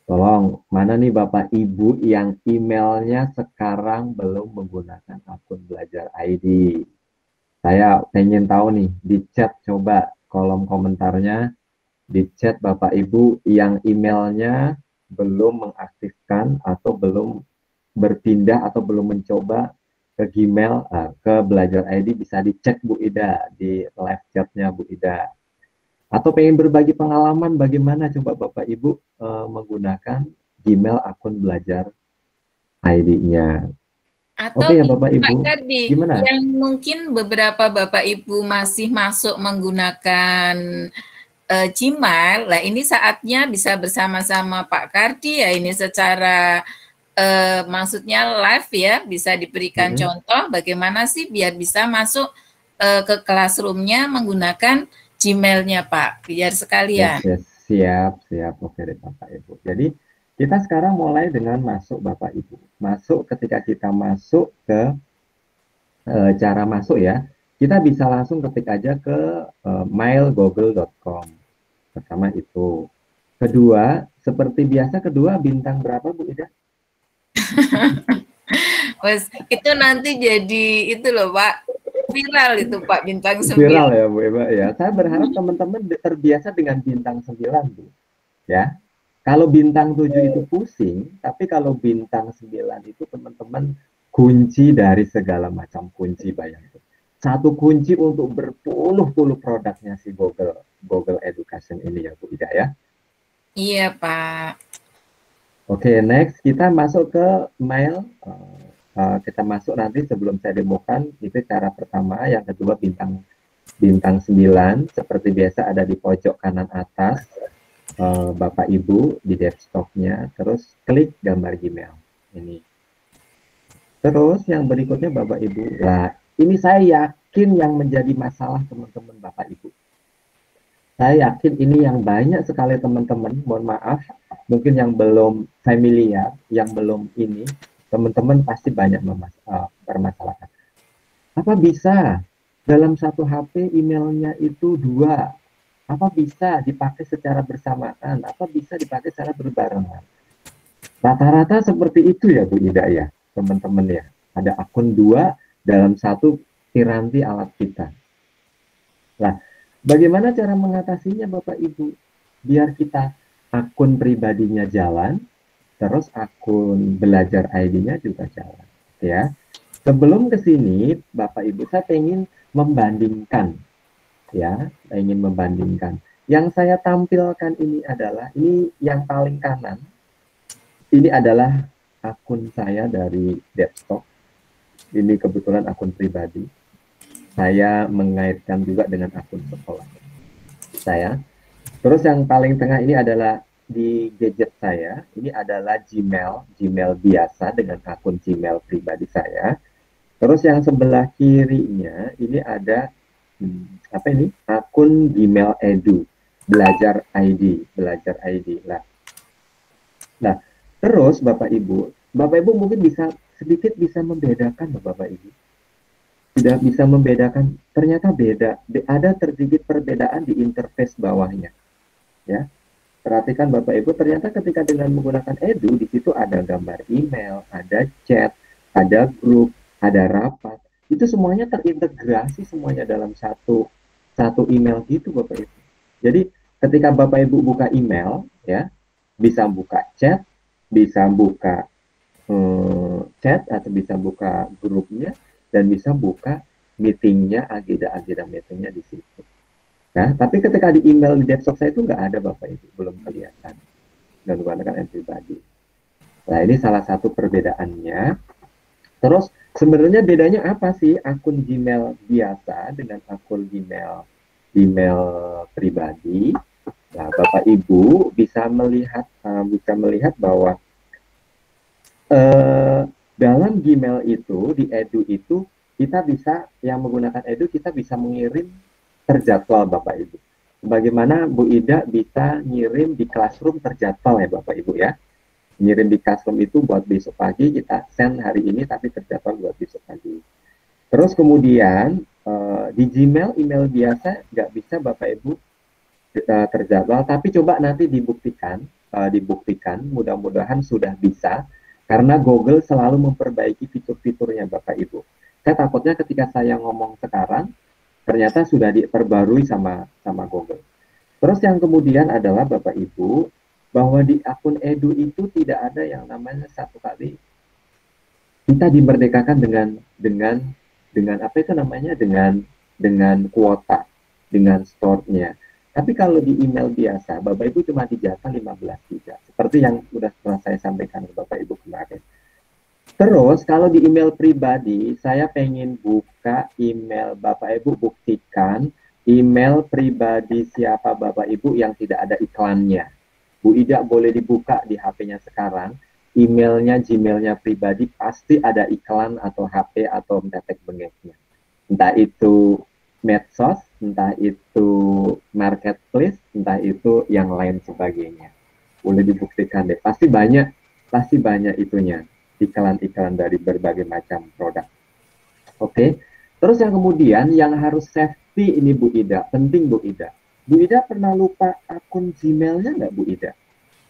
Tolong, mana nih Bapak Ibu yang emailnya sekarang belum menggunakan akun belajar ID? Saya pengen tahu nih, di chat coba kolom komentarnya, di chat Bapak Ibu yang emailnya belum mengaktifkan atau belum berpindah atau belum mencoba ke Gmail, ke belajar ID, bisa dicek Bu Ida di live chatnya Bu Ida. Atau pengen berbagi pengalaman bagaimana coba Bapak Ibu menggunakan Gmail akun belajar ID-nya. Atau Oke ya Bapak Ibu, Pak Kardi, gimana? yang mungkin beberapa Bapak Ibu masih masuk menggunakan Gmail, lah ini saatnya bisa bersama-sama Pak Kardi ya, ini secara maksudnya live ya, bisa diberikan contoh bagaimana sih biar bisa masuk ke classroom-nya menggunakan Gmail-nya Pak, biar sekalian. Yes, siap. Oke deh Bapak Ibu. Jadi kita sekarang mulai dengan masuk Bapak Ibu. Ketika kita masuk ke cara masuk ya, kita bisa langsung ketik aja ke mailgoogle.com. Pertama itu. Kedua, seperti biasa, bintang berapa Bu Ida? Mas, itu nanti jadi itu loh Pak, viral itu Pak, bintang 9. Viral ya Bu Eva ya. Saya berharap teman-teman terbiasa dengan bintang 9 Bu. Ya. Kalau bintang 7 itu pusing, tapi kalau bintang 9 itu teman-teman kunci dari segala macam kunci, bayangkan. Satu kunci untuk berpuluh-puluh produknya si Google Education ini ya Bu Ida ya. Iya Pak. Oke, next kita masuk ke mail. Kita masuk nanti sebelum saya demokan, itu cara pertama. Yang kedua bintang 9 seperti biasa ada di pojok kanan atas Bapak Ibu di desktopnya, terus klik gambar Gmail ini. Terus yang berikutnya Bapak Ibu, nah ini saya yakin yang menjadi masalah teman-teman Bapak Ibu. Saya yakin ini yang banyak sekali teman-teman, mohon maaf, mungkin yang belum familiar, yang belum ini, teman-teman pasti banyak permasalahan. Apa bisa dalam satu HP emailnya itu 2? Apa bisa dipakai secara bersamaan? Apa bisa dipakai secara berbarengan? Rata-rata seperti itu ya Bu Ida ya, teman-teman ya. Ada akun 2 dalam satu piranti alat kita. Nah, bagaimana cara mengatasinya Bapak Ibu? Biar kita akun pribadinya jalan, terus akun belajar ID-nya juga jalan, ya. Sebelum ke sini, Bapak Ibu, saya ingin membandingkan, ya, ingin membandingkan. Yang saya tampilkan ini adalah, ini yang paling kanan, ini adalah akun saya dari desktop. Ini kebetulan akun pribadi. Saya mengaitkan juga dengan akun sekolah saya. Terus yang paling tengah ini adalah di gadget saya, ini adalah Gmail biasa dengan akun Gmail pribadi saya. Terus yang sebelah kirinya ini ada apa ini? Akun Gmail Edu, belajar ID. Nah, terus Bapak Ibu mungkin sedikit bisa membedakan Bapak Ibu. Sudah bisa membedakan, ternyata ada tersedikit perbedaan di interface bawahnya. Ya. Perhatikan Bapak Ibu, ternyata ketika dengan menggunakan Edu, di situ ada gambar email, ada chat, ada grup, ada rapat. Itu semuanya terintegrasi semuanya dalam satu email gitu Bapak Ibu. Jadi ketika Bapak Ibu buka email, ya, bisa buka chat, bisa buka chat, atau bisa buka grupnya, dan bisa buka meetingnya, agenda meetingnya di situ. Nah, tapi ketika di email di desktop saya itu nggak ada Bapak Ibu, belum kelihatan. Dan menggunakan pribadi. Nah, ini salah satu perbedaannya. Terus sebenarnya bedanya apa sih akun Gmail biasa dengan akun Gmail pribadi? Nah, Bapak Ibu bisa melihat bahwa dalam Gmail itu, di Edu itu, kita bisa, yang menggunakan Edu, kita bisa mengirim terjadwal Bapak Ibu. bagaimana Bu Ida bisa ngirim di Classroom terjadwal ya Bapak Ibu ya. Ngirim di Classroom itu buat besok pagi, kita send hari ini tapi terjadwal buat besok pagi. Terus kemudian di Gmail, email biasa nggak bisa Bapak Ibu terjadwal, tapi coba nanti dibuktikan, mudah-mudahan sudah bisa, karena Google selalu memperbaiki fitur-fiturnya Bapak Ibu. Saya takutnya ketika saya ngomong sekarang, ternyata sudah diperbarui sama Google. Terus yang kemudian adalah Bapak Ibu, bahwa di akun Edu itu tidak ada yang namanya satu kali kita dimerdekakan dengan apa itu namanya, dengan kuota, dengan store-nya. Tapi kalau di email biasa, Bapak Ibu cuma dijatah 15 giga, seperti yang sudah saya sampaikan ke Bapak Ibu kemarin. Terus kalau di email pribadi, saya pengen buka email Bapak Ibu, buktikan email pribadi siapa Bapak Ibu yang tidak ada iklannya. Bu Ida boleh dibuka di HP-nya sekarang, emailnya, Gmail-nya pribadi pasti ada iklan atau HP atau tetek bengeknya. Entah itu medsos, entah itu marketplace, entah itu yang lain sebagainya. Boleh dibuktikan deh, pasti banyak itunya, iklan-iklan dari berbagai macam produk. Oke, terus yang kemudian yang harus safety ini Bu Ida, penting Bu Ida. Bu Ida pernah lupa akun Gmail-nya nggak Bu Ida?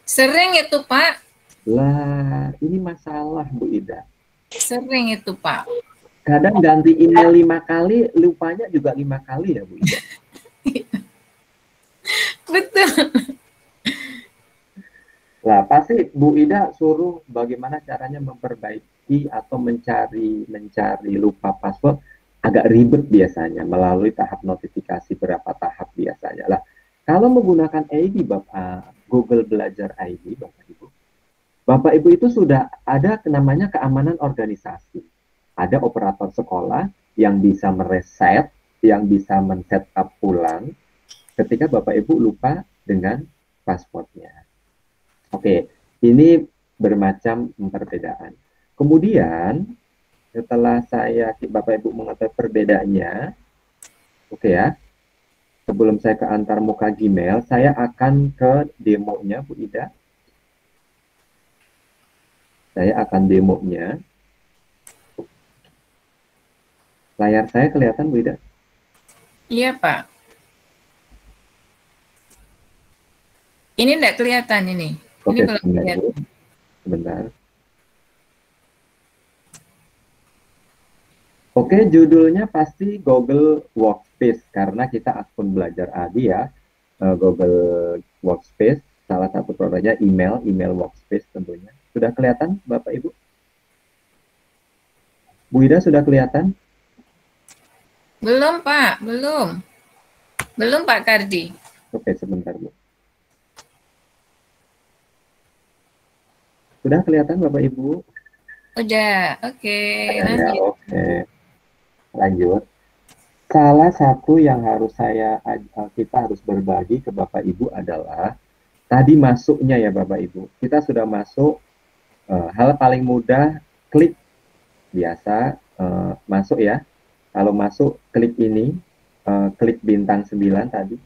Sering itu Pak. Lah, ini masalah Bu Ida. Sering itu Pak. Kadang ganti email 5 kali, lupanya juga 5 kali ya Bu Ida. Betul. Lah, pasti Bu Ida suruh bagaimana caranya memperbaiki atau mencari lupa password, agak ribet biasanya melalui tahap notifikasi berapa tahap biasanya. Lah, kalau menggunakan ID Bapak, Google Belajar ID Bapak Ibu itu sudah ada namanya keamanan organisasi. Ada operator sekolah yang bisa mereset, yang bisa men-set up ulang ketika Bapak Ibu lupa dengan passwordnya. Oke, ini bermacam perbedaan. Kemudian setelah Bapak Ibu mengetahui perbedaannya, oke ya, sebelum saya ke antarmuka Gmail, saya akan ke demonya Bu Ida. Saya akan demonya. Layar saya kelihatan Bu Ida? Iya Pak. Ini enggak kelihatan ini. Oke, ini sebentar. Oke, judulnya pasti Google Workspace karena kita akun belajar ADI ya. Google Workspace, salah satu produknya email Workspace tentunya. Sudah kelihatan Bapak Ibu? Bu Ida sudah kelihatan? Belum Pak, belum. Belum Pak Kardi. Oke, sebentar Bu. Sudah kelihatan Bapak Ibu? Udah, oke. Lanjut. Ya, oke. Lanjut. Salah satu yang kita harus berbagi ke Bapak Ibu adalah tadi masuknya ya Bapak Ibu. Kita sudah masuk, hal paling mudah klik biasa, masuk ya. Kalau masuk klik ini, klik bintang 9 tadi.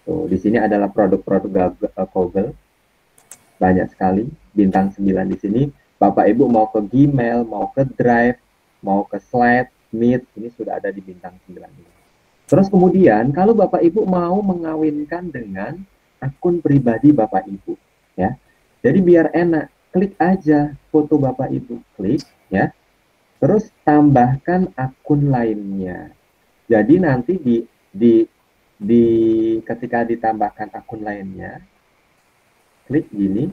Tuh, di sini adalah produk-produk Google. Banyak sekali bintang 9 di sini. Bapak Ibu mau ke Gmail, mau ke Drive, mau ke Slide, Meet, ini sudah ada di bintang 9 ini. Terus kemudian kalau Bapak Ibu mau mengawinkan dengan akun pribadi Bapak Ibu, ya. Jadi biar enak, klik aja foto Bapak Ibu, klik ya. Terus tambahkan akun lainnya. Jadi nanti ketika ditambahkan akun lainnya, klik gini.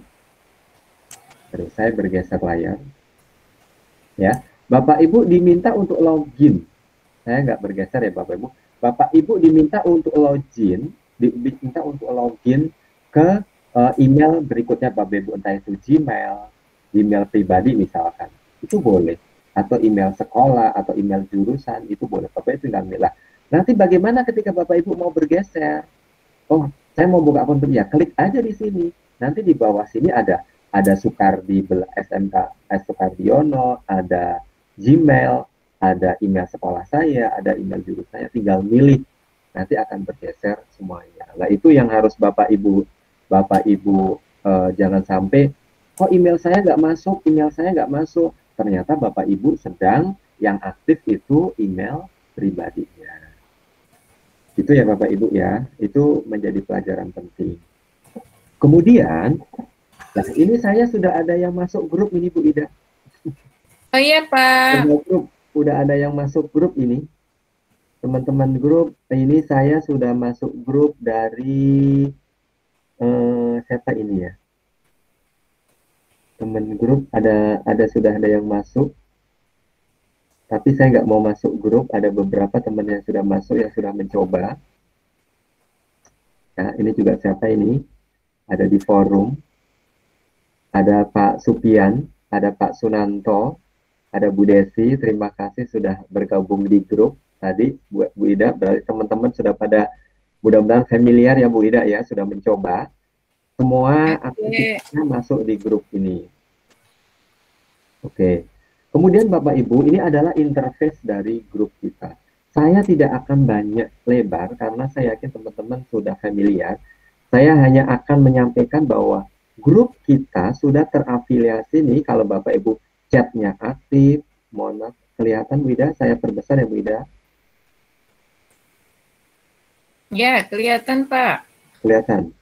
Terus saya bergeser layar. Ya, Bapak Ibu diminta untuk login. Saya nggak bergeser ya Bapak Ibu. Bapak Ibu diminta untuk login, ke email berikutnya Bapak Ibu, entah itu Gmail, email pribadi misalkan. Itu boleh. Atau email sekolah, atau email jurusan, itu boleh. Bapak Ibu tinggal milih. Nanti bagaimana ketika Bapak Ibu mau bergeser? Oh, saya mau buka akun ya, klik aja di sini. Nanti di bawah sini ada Sukardi SMK Sukardiono, ada Gmail, ada email sekolah saya, ada email jurusan saya. Tinggal milih nanti akan bergeser semuanya. Nah, itu yang harus Bapak Ibu jangan sampai, kok email saya nggak masuk, ternyata Bapak Ibu sedang yang aktif itu email pribadinya. Itu ya Bapak Ibu ya, itu menjadi pelajaran penting. Kemudian, nah ini saya sudah ada yang masuk grup ini Bu Ida. Oh iya Pak. Udah ada yang masuk grup ini. Teman-teman grup, ini saya sudah masuk grup dari siapa ini ya? Teman grup sudah ada yang masuk. Tapi saya nggak mau masuk grup, ada beberapa teman yang sudah masuk, yang sudah mencoba. Nah, ini juga siapa ini? Ada di forum. Ada Pak Supian, ada Pak Sunanto, ada Bu Desi, terima kasih sudah bergabung di grup tadi, Bu Ida. Berarti teman-teman sudah pada mudah-mudahan familiar ya Bu Ida ya, sudah mencoba. Semua aktivitasnya masuk di grup ini. Oke. Kemudian Bapak Ibu, ini adalah interface dari grup kita. Saya tidak akan banyak lebar karena saya yakin teman-teman sudah familiar. Saya hanya akan menyampaikan bahwa grup kita sudah terafiliasi nih, kalau Bapak Ibu chatnya aktif. Mohon maaf, kelihatan Bu Ida? Saya perbesar ya Bu Ida? Ya, kelihatan Pak. Kelihatan.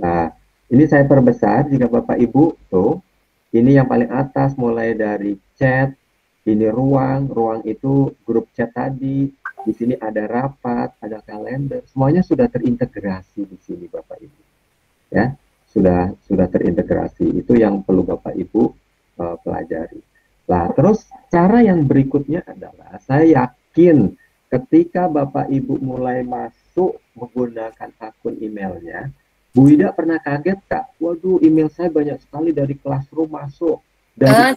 Nah, ini saya perbesar jika Bapak Ibu tuh. Ini yang paling atas mulai dari chat, ini ruang itu grup chat tadi, di sini ada rapat, ada kalender, semuanya sudah terintegrasi di sini Bapak Ibu. Ya, sudah terintegrasi. Itu yang perlu Bapak Ibu pelajari. Nah, terus cara yang berikutnya adalah saya yakin ketika Bapak Ibu mulai masuk menggunakan akun emailnya, Bu Ida pernah kaget Kak? Waduh, email saya banyak sekali dari Classroom masuk.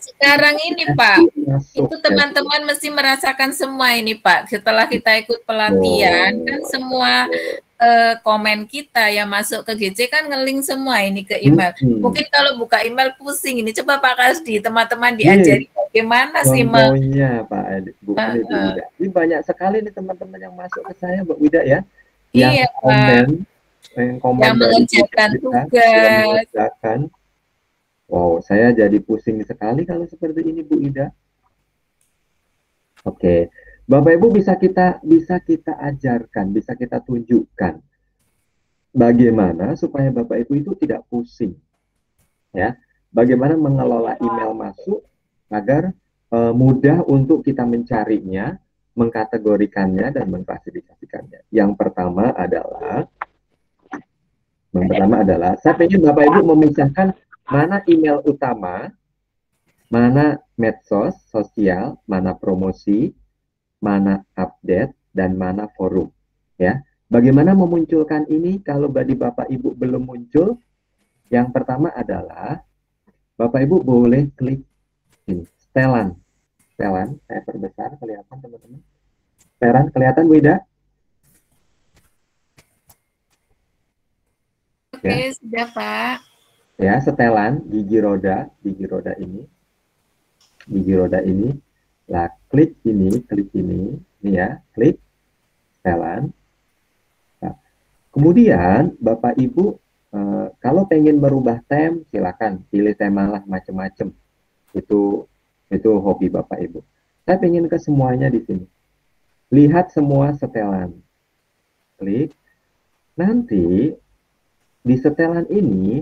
Sekarang ini Pak, masuk, itu teman-teman mesti merasakan semua ini Pak. Setelah kita ikut pelatihan, kan semua komen kita yang masuk ke GC kan ngeling semua ini ke email. Mungkin kalau buka email pusing ini. Coba Pak Kasdi, teman-teman diajari bagaimana sih contohnya Pak Bu Ida. Ini banyak sekali nih teman-teman yang masuk ke saya Bu Ida ya. Iya Pak. Yang mengerjakan tugas. Wow, saya jadi pusing sekali kalau seperti ini Bu Ida. Oke, Bapak Ibu bisa kita ajarkan, bisa kita tunjukkan bagaimana supaya Bapak Ibu itu tidak pusing, ya. Bagaimana mengelola email masuk agar mudah untuk kita mencarinya, mengkategorikannya dan mengklasifikasikannya. Yang pertama adalah saya ingin Bapak Ibu memisahkan mana email utama, mana medsos, sosial, mana promosi, mana update, dan mana forum. Ya, bagaimana memunculkan ini kalau bagi Bapak Ibu belum muncul? Yang pertama adalah Bapak Ibu boleh klik ini, setelan. Setelan, saya perbesar, kelihatan teman-teman. Setelan, kelihatan Bu Ida? Oke, sudah Pak. Ya, setelan gigi roda ini. Gigi roda ini. Lah, klik ini ya, klik setelan. Nah, kemudian Bapak Ibu kalau pengen merubah tem, silakan pilih tema lah macam-macam. Itu hobi Bapak Ibu. Saya pengen ke semuanya di sini. Lihat semua setelan. Klik. Nanti di setelan ini,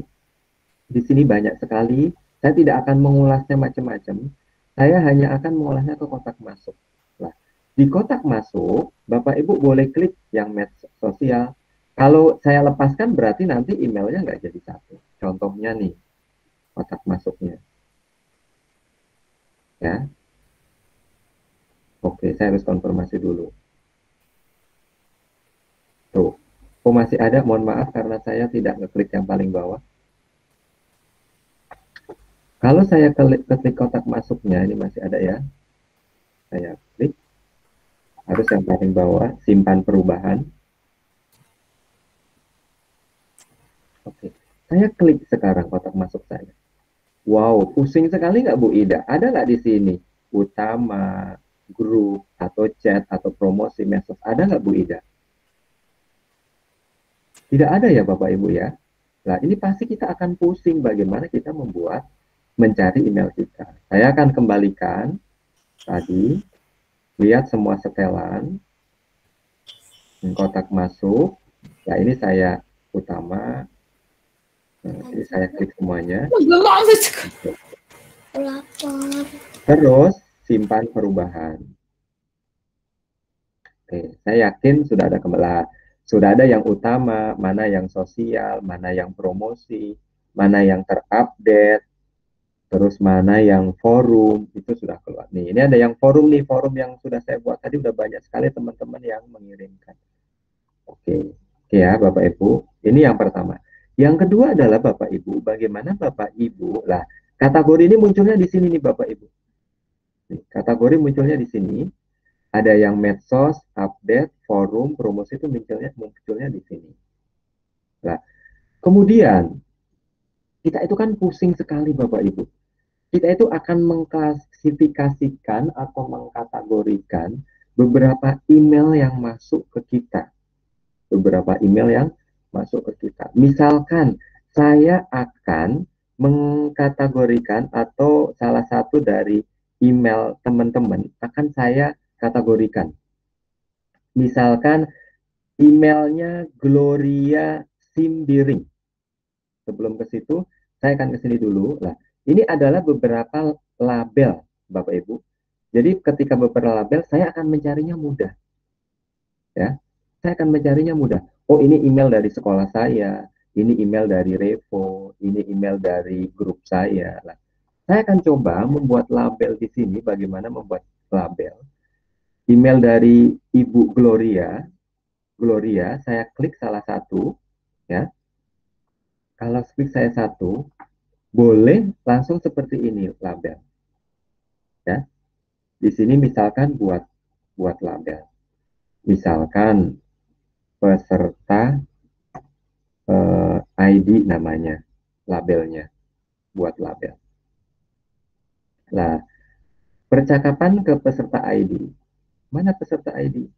di sini banyak sekali. Saya tidak akan mengulasnya macam-macam. Saya hanya akan mengulasnya ke kotak masuk. Nah, di kotak masuk, Bapak Ibu boleh klik yang medsos sosial. Kalau saya lepaskan berarti nanti emailnya nggak jadi satu. Contohnya nih, kotak masuknya. Ya. Oke, saya harus konfirmasi dulu. Tuh. Oh, masih ada, mohon maaf karena saya tidak ngeklik yang paling bawah. Kalau saya klik kotak masuknya, ini masih ada ya. Saya klik. Harus yang paling bawah, simpan perubahan. Oke, saya klik sekarang kotak masuk saya. Wow, pusing sekali nggak Bu Ida? Ada nggak di sini? Utama, grup, atau chat, atau promosi, medsos. Ada nggak Bu Ida? Tidak ada ya Bapak Ibu ya. Nah, ini pasti kita akan pusing bagaimana kita mencari email kita. Saya akan kembalikan tadi, lihat semua setelan, kotak masuk. Nah, ini saya utama. Nah, ini saya klik semuanya. Terus simpan perubahan. Oke, saya yakin sudah ada sudah ada yang utama, mana yang sosial, mana yang promosi, mana yang terupdate, terus mana yang forum, itu sudah keluar. Nih, ini ada yang forum nih, forum yang sudah saya buat tadi udah banyak sekali teman-teman yang mengirimkan. Oke, ya Bapak Ibu, ini yang pertama. Yang kedua adalah Bapak Ibu, bagaimana Bapak Ibu, lah kategori ini munculnya di sini nih Bapak Ibu. Nih, kategori munculnya di sini. Ada yang medsos, update, forum, promosi itu munculnya di sini. Nah, kemudian kita itu kan pusing sekali Bapak Ibu. Kita itu akan mengklasifikasikan atau mengkategorikan beberapa email yang masuk ke kita. Beberapa email yang masuk ke kita. Misalkan saya akan mengkategorikan atau salah satu dari email teman-teman akan saya kategorikan. Misalkan emailnya Gloria Simbiring. Sebelum ke situ, saya akan ke sini dulu. Nah, ini adalah beberapa label, Bapak Ibu. Jadi ketika beberapa label, saya akan mencarinya mudah. Ya, saya akan mencarinya mudah. Oh, ini email dari sekolah saya, ini email dari Revo, ini email dari grup saya. Nah, saya akan coba membuat label di sini. Bagaimana membuat label? Email dari Ibu Gloria, saya klik salah satu, ya. Kalau klik saya satu, boleh langsung seperti ini label, ya. Di sini misalkan buat label, misalkan peserta ID namanya, labelnya, buat label. Nah, percakapan ke peserta ID. Mana peserta ID?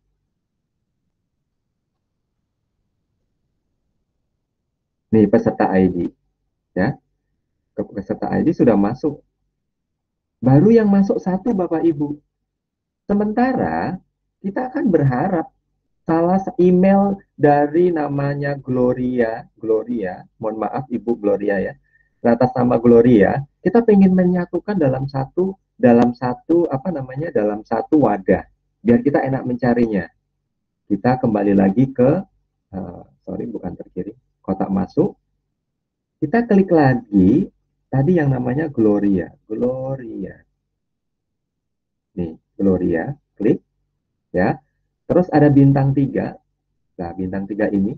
Nih peserta ID, ya. Ke peserta ID sudah masuk. Baru yang masuk satu Bapak Ibu. Sementara kita akan berharap salah email dari namanya Gloria, mohon maaf Ibu Gloria ya, atas nama Gloria, kita pengen menyatukan dalam satu dalam satu wadah, biar kita enak mencarinya. Kita kembali lagi ke, bukan terkiri, kotak masuk, kita klik lagi tadi yang namanya Gloria, nih Gloria, klik, ya. Terus ada bintang 3. Nah, bintang 3 ini,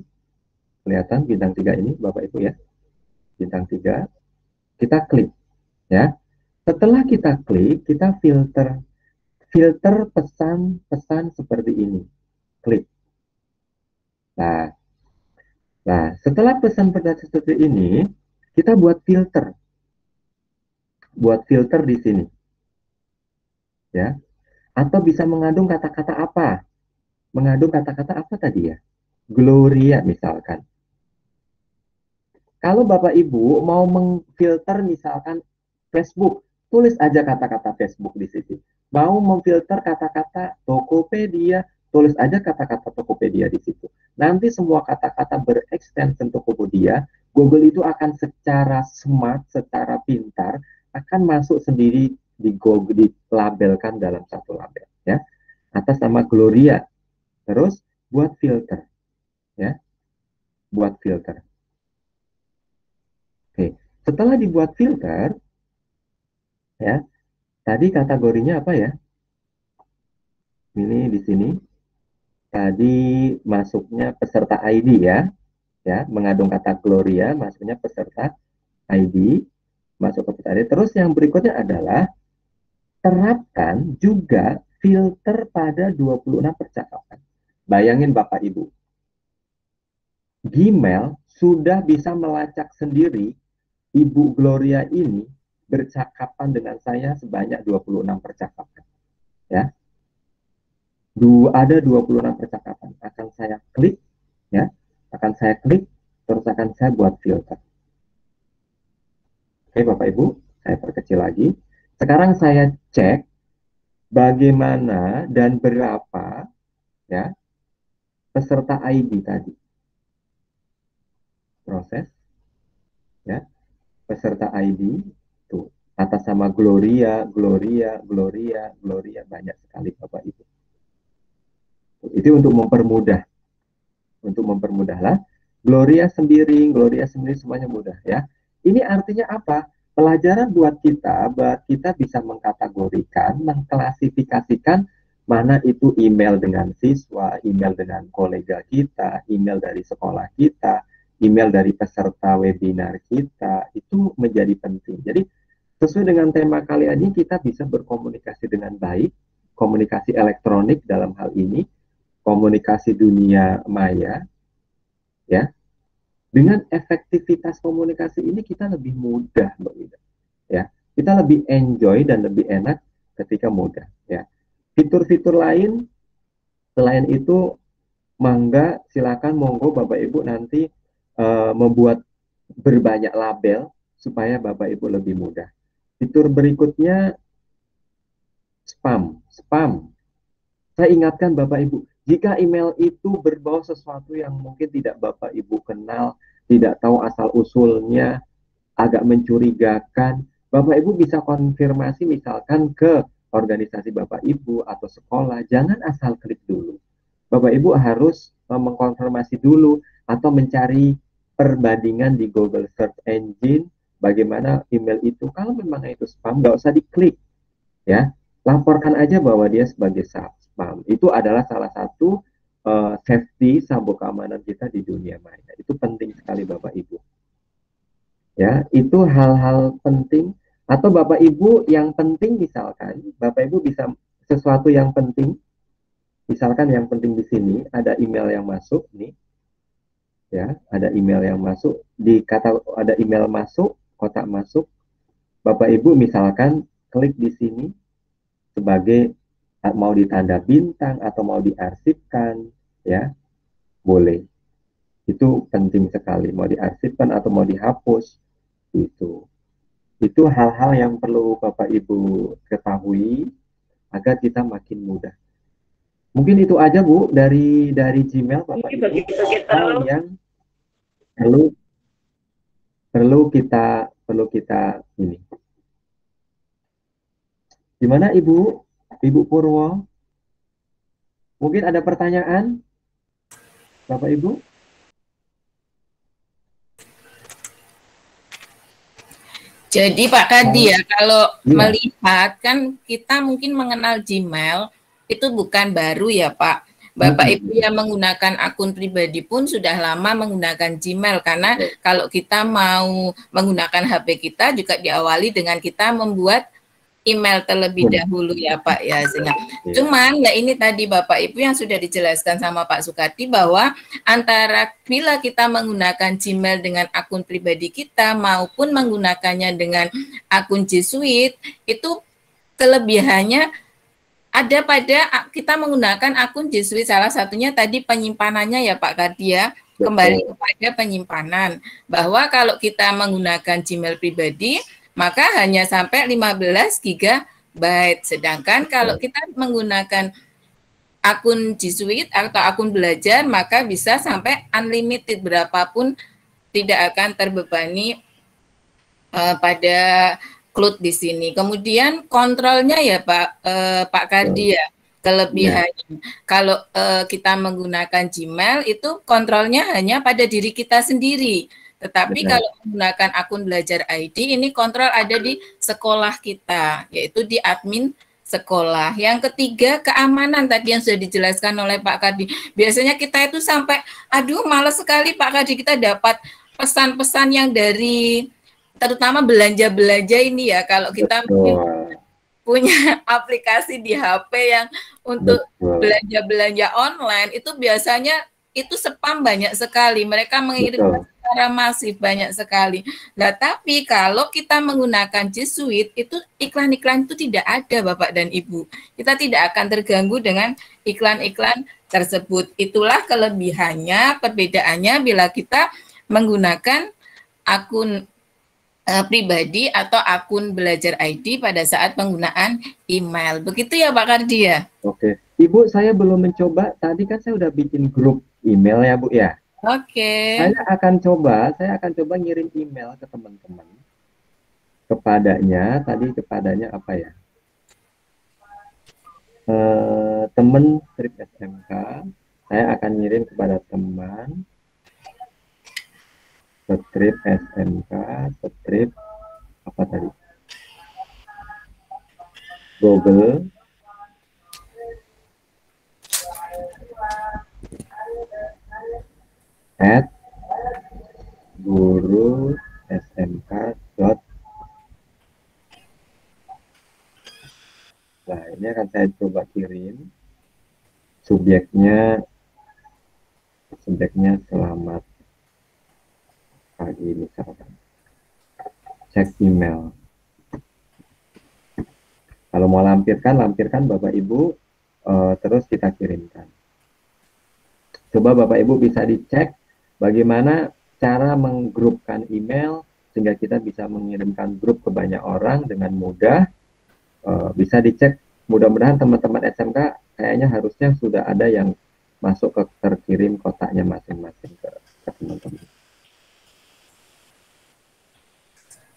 kelihatan bintang 3 ini, Bapak Ibu ya. Bintang 3, kita klik, ya. Setelah kita klik, kita filter pesan-pesan seperti ini. Klik. Nah, setelah pesan-pesan seperti ini, kita buat filter. Buat filter di sini. Ya. Atau bisa mengandung kata-kata apa? Mengandung kata-kata apa tadi ya? Gloria misalkan. Kalau Bapak Ibu mau memfilter misalkan Facebook, tulis aja kata-kata Facebook di sini. Mau memfilter kata-kata Tokopedia, tulis aja kata-kata Tokopedia di situ. Nanti semua kata-kata berekstensi Tokopedia, Google itu akan secara smart, secara pintar, akan masuk sendiri di Google, dilabelkan dalam satu label, ya. Atas nama Gloria. Terus buat filter, ya. Buat filter. Oke, setelah dibuat filter, ya, tadi kategorinya apa ya? Ini di sini. Tadi masuknya peserta ID ya, mengandung kata Gloria, masuknya peserta ID, masuk ke peserta ID. Terus yang berikutnya adalah terapkan juga filter pada 26 percakapan. Bayangin Bapak Ibu, Gmail sudah bisa melacak sendiri Ibu Gloria ini bercakapan dengan saya sebanyak 26 percakapan. Ya. Ada 26 percakapan. Akan saya klik, ya. akan saya klik, terus akan saya buat filter. Oke, Bapak Ibu, saya perkecil lagi. Sekarang saya cek bagaimana dan berapa ya peserta ID tadi. Proses ya, peserta ID tuh atas nama Gloria, banyak sekali Bapak Ibu. Itu untuk mempermudah. Untuk mempermudahlah. Gloria sendiri semuanya mudah ya. Ini artinya apa? Pelajaran buat kita bisa mengkategorikan, mengklasifikasikan mana itu email dengan siswa, email dengan kolega kita, email dari sekolah kita, email dari peserta webinar kita, itu menjadi penting. Jadi sesuai dengan tema kali ini kita bisa berkomunikasi dengan baik, komunikasi elektronik dalam hal ini, komunikasi dunia maya, ya. Dengan efektivitas komunikasi ini kita lebih mudah, Mbak Ida. Ya, kita lebih enjoy dan lebih enak ketika mudah. Ya, fitur-fitur lain selain itu, mangga silakan monggo Bapak Ibu nanti membuat berbanyak label supaya Bapak Ibu lebih mudah. Fitur berikutnya spam. Saya ingatkan Bapak Ibu, jika email itu berbau sesuatu yang mungkin tidak Bapak Ibu kenal, tidak tahu asal-usulnya, agak mencurigakan, Bapak Ibu bisa konfirmasi misalkan ke organisasi Bapak Ibu atau sekolah, jangan asal klik dulu. Bapak Ibu harus mengkonfirmasi dulu atau mencari perbandingan di Google Search Engine, bagaimana email itu, kalau memang itu spam, nggak usah diklik, ya. Laporkan aja bahwa dia sebagai spam. Itu adalah salah satu safety sabuk keamanan kita di dunia maya. Itu penting sekali Bapak Ibu. Ya, itu hal-hal penting. Atau Bapak Ibu yang penting misalkan, Bapak Ibu bisa sesuatu yang penting. Misalkan yang penting di sini ada email yang masuk nih. Ya, ada email yang masuk ada email masuk, kotak masuk. Bapak Ibu misalkan klik di sini sebagai mau ditanda bintang atau mau diarsipkan, ya boleh. Itu penting sekali, mau diarsipkan atau mau dihapus. Itu hal-hal yang perlu Bapak Ibu ketahui agar kita makin mudah. Mungkin itu aja Bu dari Gmail Bapak Ibu. Hal yang perlu kita ini. Gimana Ibu Purwo? Mungkin ada pertanyaan, Bapak Ibu? Jadi Pak Kadi ya, kalau melihat kan kita mungkin mengenal Gmail itu bukan baru ya Pak. Bapak Ibu yang menggunakan akun pribadi pun sudah lama menggunakan Gmail, karena kalau kita mau menggunakan HP kita juga diawali dengan kita membuat email terlebih dahulu ya Pak ya. Cuman nah ini tadi Bapak Ibu yang sudah dijelaskan sama Pak Sukadi bahwa antara bila kita menggunakan Gmail dengan akun pribadi kita maupun menggunakannya dengan akun G Suite, itu kelebihannya ada pada kita menggunakan akun G Suite, salah satunya tadi penyimpanannya ya Pak Kardia, kembali kepada penyimpanan. Bahwa kalau kita menggunakan Gmail pribadi, maka hanya sampai 15 GB. Sedangkan kalau kita menggunakan akun G Suite atau akun belajar, maka bisa sampai unlimited, berapapun tidak akan terbebani pada cloud di sini. Kemudian kontrolnya ya Pak Kardi ya, kelebihannya. Kalau kita menggunakan Gmail itu kontrolnya hanya pada diri kita sendiri. Tetapi kalau menggunakan akun belajar ID, ini kontrol ada di sekolah kita, yaitu di admin sekolah. Yang ketiga, keamanan tadi yang sudah dijelaskan oleh Pak Kardi. Biasanya kita itu sampai, aduh males sekali Pak Kardi, kita dapat pesan-pesan yang dari, terutama belanja-belanja ini ya, kalau kita punya aplikasi di HP yang untuk belanja-belanja online, itu biasanya itu spam banyak sekali. Mereka mengirimkan secara masif banyak sekali. Nah, tapi kalau kita menggunakan G Suite itu iklan-iklan itu tidak ada Bapak dan Ibu. Kita tidak akan terganggu dengan iklan-iklan tersebut. Itulah kelebihannya, perbedaannya bila kita menggunakan akun pribadi atau akun belajar ID pada saat penggunaan email. Begitu ya Pak Kardi ya? Oke. Ibu, saya belum mencoba. Tadi kan saya udah bikin grup email ya Bu ya? Oke. Saya akan coba ngirim email ke teman-teman. Kepadanya apa ya? Teman strip SMK. Saya akan ngirim kepada teman strip SMK, strip apa tadi? Google @guru smk. Nah, ini akan saya coba kirim. Subjeknya selamat pagi misalkan. Cek email. Kalau mau lampirkan Bapak Ibu, terus kita kirimkan. Coba Bapak Ibu bisa dicek bagaimana cara menggrupkan email sehingga kita bisa mengirimkan grup ke banyak orang dengan mudah. Bisa dicek, mudah-mudahan teman-teman SMK kayaknya harusnya sudah ada yang masuk ke terkirim kotaknya masing-masing ke teman-teman.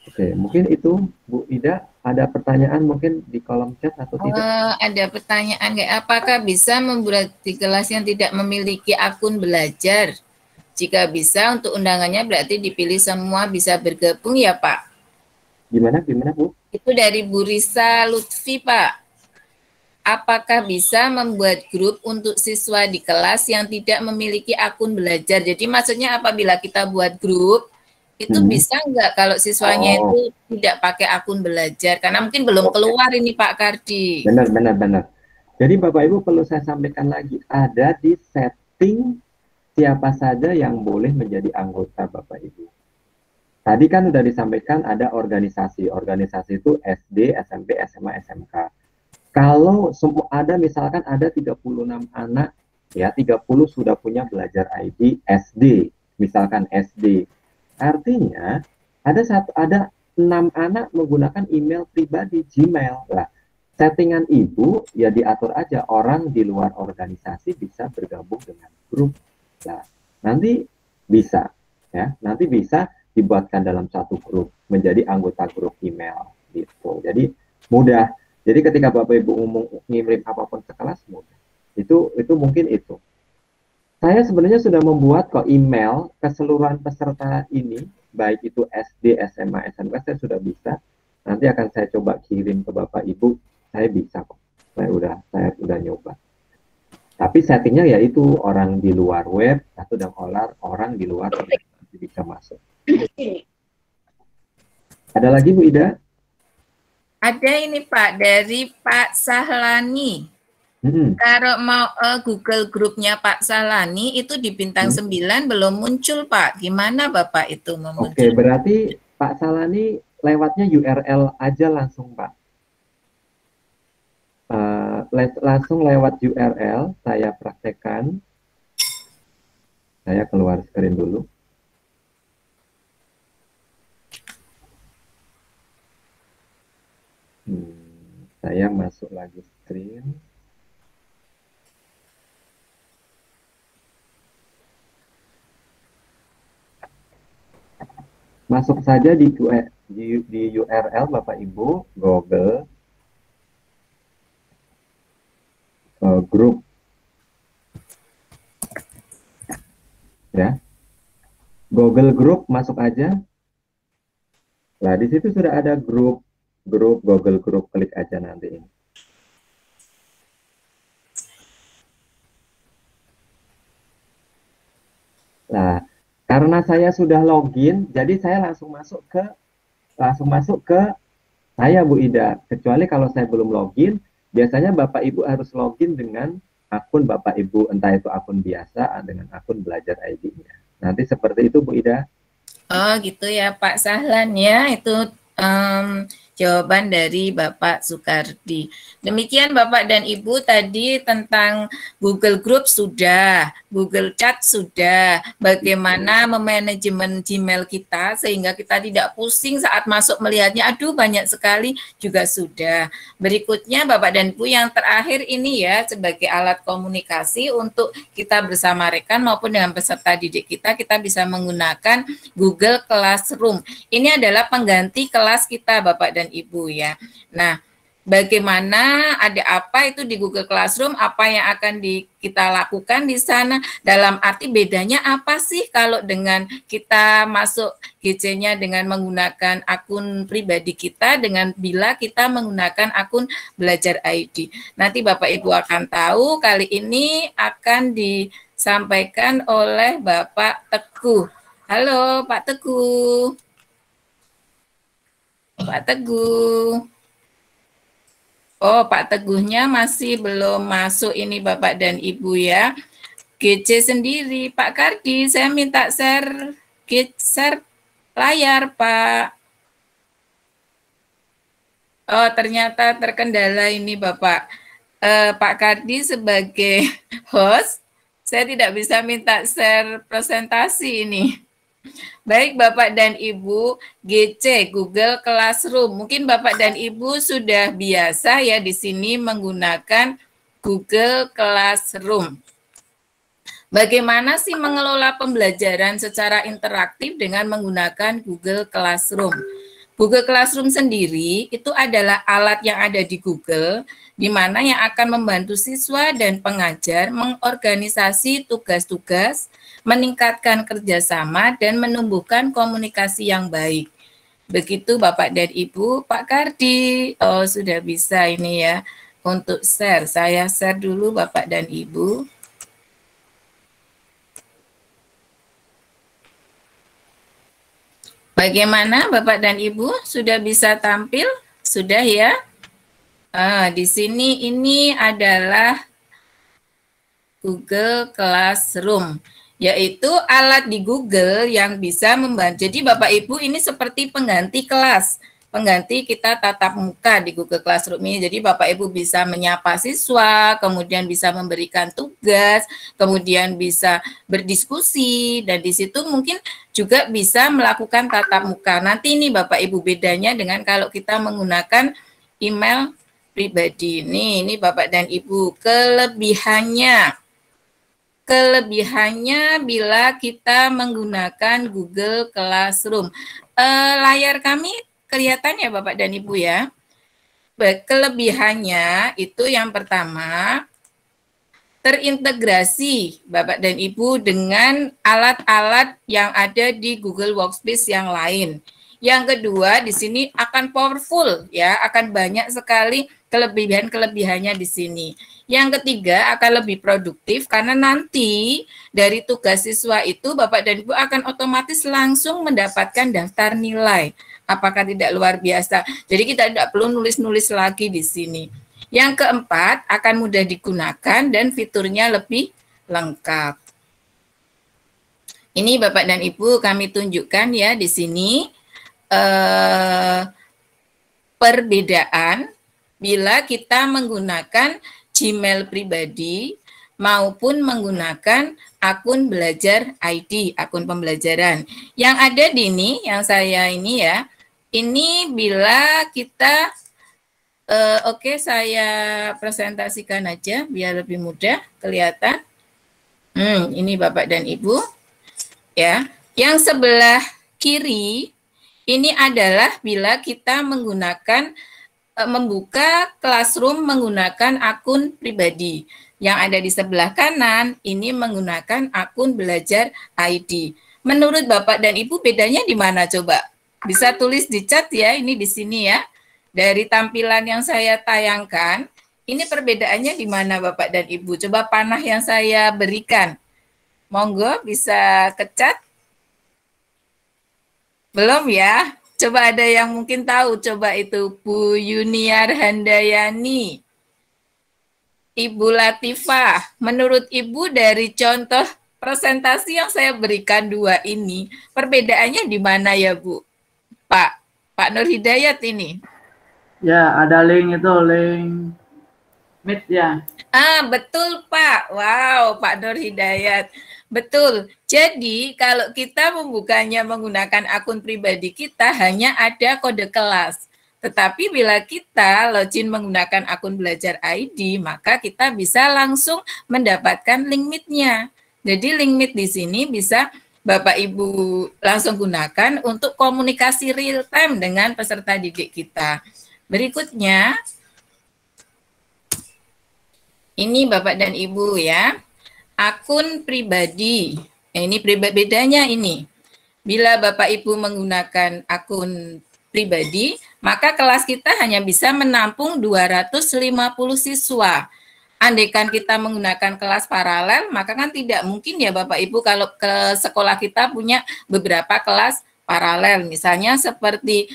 Oke, mungkin itu Bu Ida, ada pertanyaan mungkin di kolom chat atau tidak? Ada pertanyaan kayak apakah bisa membuat di kelas yang tidak memiliki akun belajar? Jika bisa, untuk undangannya berarti dipilih semua bisa bergabung ya Pak? Gimana Bu? Itu dari Bu Risa Lutfi Pak. Apakah bisa membuat grup untuk siswa di kelas yang tidak memiliki akun belajar? Jadi maksudnya apabila kita buat grup, itu bisa nggak kalau siswanya itu tidak pakai akun belajar? Karena mungkin belum keluar ini Pak Kardi. Benar. Jadi Bapak Ibu perlu saya sampaikan lagi, ada di setting siapa saja yang boleh menjadi anggota Bapak Ibu. Tadi kan sudah disampaikan ada organisasi itu SD, SMP, SMA, SMK. Kalau misalkan ada 36 anak, ya 30 sudah punya belajar ID SD, misalkan SD. Artinya ada 6 anak menggunakan email pribadi Gmail. Lah, settingan Ibu ya diatur aja, orang di luar organisasi bisa bergabung dengan grup. Nah, nanti bisa dibuatkan dalam satu grup menjadi anggota grup email gitu. Jadi mudah. Jadi ketika Bapak Ibu ngirim apapun sekelas mudah. Itu mungkin itu. Saya sebenarnya sudah membuat kok email keseluruhan peserta ini, baik itu SD, SMA, SMK, saya sudah bisa. Nanti akan saya coba kirim ke Bapak Ibu. Saya bisa kok. Saya udah nyoba. Tapi settingnya yaitu orang di luar web atau orang di luar bisa masuk. Ada lagi Bu Ida? Ada ini Pak, dari Pak Sahlani. Kalau mau Google grupnya Pak Sahlani itu di bintang 9 belum muncul Pak. Gimana Bapak itu memuncul? Oke, berarti Pak Sahlani lewatnya URL aja langsung Pak. Langsung lewat URL saya praktekkan. Saya keluar screen dulu. Saya masuk lagi screen. Masuk saja di URL Bapak Ibu, Google Group. Ya. Google Group masuk aja. Nah, di situ sudah ada grup Google Group, klik aja nanti ini. Nah, karena saya sudah login, jadi saya langsung masuk ke saya Bu Ida. Kecuali kalau saya belum login, biasanya Bapak Ibu harus login dengan akun Bapak Ibu, entah itu akun biasa dengan akun belajar ID-nya. Nanti seperti itu Bu Ida. Oh gitu ya Pak Sahlan ya, itu jawaban dari Bapak Sukardi. Demikian Bapak dan Ibu tadi tentang Google Group sudah, Google Chat sudah, bagaimana memanajemen Gmail kita sehingga kita tidak pusing saat masuk melihatnya, aduh banyak sekali juga sudah. Berikutnya Bapak dan Ibu yang terakhir ini ya sebagai alat komunikasi untuk kita bersama rekan maupun dengan peserta didik kita bisa menggunakan Google Classroom. Ini adalah pengganti kelas kita Bapak dan Ibu ya. Nah, bagaimana, ada apa itu di Google Classroom, apa yang akan kita lakukan di sana, dalam arti bedanya apa sih kalau dengan kita masuk GC-nya dengan menggunakan akun pribadi kita dengan bila kita menggunakan akun Belajar ID. Nanti Bapak Ibu akan tahu, kali ini akan disampaikan oleh Bapak Teguh. Halo Pak Teguh. Pak Teguh. Oh, Pak Teguhnya masih belum masuk ini Bapak dan Ibu ya. GC sendiri, Pak Kardi, saya minta share layar Pak. Oh, ternyata terkendala ini Bapak. Pak Kardi sebagai host, saya tidak bisa minta share presentasi ini. Baik Bapak dan Ibu, GC Google Classroom. Mungkin Bapak dan Ibu sudah biasa ya di sini menggunakan Google Classroom. Bagaimana sih mengelola pembelajaran secara interaktif dengan menggunakan Google Classroom? Google Classroom sendiri itu adalah alat yang ada di Google, di mana yang akan membantu siswa dan pengajar mengorganisasi tugas-tugas, meningkatkan kerjasama, dan menumbuhkan komunikasi yang baik. Begitu Bapak dan Ibu. Pak Kardi, oh sudah bisa ini ya, untuk share. Saya share dulu Bapak dan Ibu. Bagaimana Bapak dan Ibu? Sudah bisa tampil? Sudah ya? Di sini ini adalah Google Classroom, yaitu alat di Google yang bisa membantu. Jadi Bapak Ibu ini seperti pengganti kelas, pengganti kita tatap muka di Google Classroom ini. Jadi Bapak Ibu bisa menyapa siswa, kemudian bisa memberikan tugas, kemudian bisa berdiskusi, dan di situ mungkin juga bisa melakukan tatap muka. Nanti ini Bapak Ibu bedanya dengan kalau kita menggunakan email pribadi. Ini Bapak dan Ibu kelebihannya bila kita menggunakan Google Classroom. Layar kami kelihatan ya Bapak dan Ibu ya. Kelebihannya itu yang pertama, terintegrasi Bapak dan Ibu dengan alat-alat yang ada di Google Workspace yang lain. Yang kedua, di sini akan powerful ya, akan banyak sekali kelebihannya di sini. Yang ketiga, akan lebih produktif karena nanti dari tugas siswa itu Bapak dan Ibu akan otomatis langsung mendapatkan daftar nilai. Apakah tidak luar biasa? Jadi kita tidak perlu nulis-nulis lagi di sini. Yang keempat, akan mudah digunakan dan fiturnya lebih lengkap. Ini Bapak dan Ibu kami tunjukkan ya di sini perbedaan bila kita menggunakan Gmail pribadi maupun menggunakan akun Belajar ID, akun pembelajaran. Yang ada di ini, yang saya ini ya, ini bila kita oke, saya presentasikan aja biar lebih mudah kelihatan. Ini Bapak dan Ibu. Ya, yang sebelah kiri ini adalah bila kita menggunakan membuka Classroom menggunakan akun pribadi. Yang ada di sebelah kanan ini menggunakan akun Belajar ID. Menurut Bapak dan Ibu bedanya di mana coba? Bisa tulis di chat ya, ini di sini ya. Dari tampilan yang saya tayangkan, ini perbedaannya di mana Bapak dan Ibu? Coba panah yang saya berikan. Monggo bisa ke chat. Belum ya? Coba ada yang mungkin tahu, coba itu Bu Yuniar Handayani. Ibu Latifah, menurut Ibu dari contoh presentasi yang saya berikan dua ini, perbedaannya di mana ya Bu? Pak Nur Hidayat ini. Ya, ada link itu, link Meet ya. Betul Pak. Wow, Pak Nur Hidayat. Betul. Jadi kalau kita membukanya menggunakan akun pribadi kita hanya ada kode kelas. Tetapi bila kita login menggunakan akun belajar ID, maka kita bisa langsung mendapatkan link Meet-nya. Jadi link Meet di sini bisa Bapak Ibu langsung gunakan untuk komunikasi real time dengan peserta didik kita. Berikutnya, ini Bapak dan Ibu ya, akun pribadi. Ini bedanya ini. Bila Bapak Ibu menggunakan akun pribadi, maka kelas kita hanya bisa menampung 250 siswa. Andaikan kita menggunakan kelas paralel, maka kan tidak mungkin ya Bapak Ibu kalau ke sekolah kita punya beberapa kelas paralel. Misalnya seperti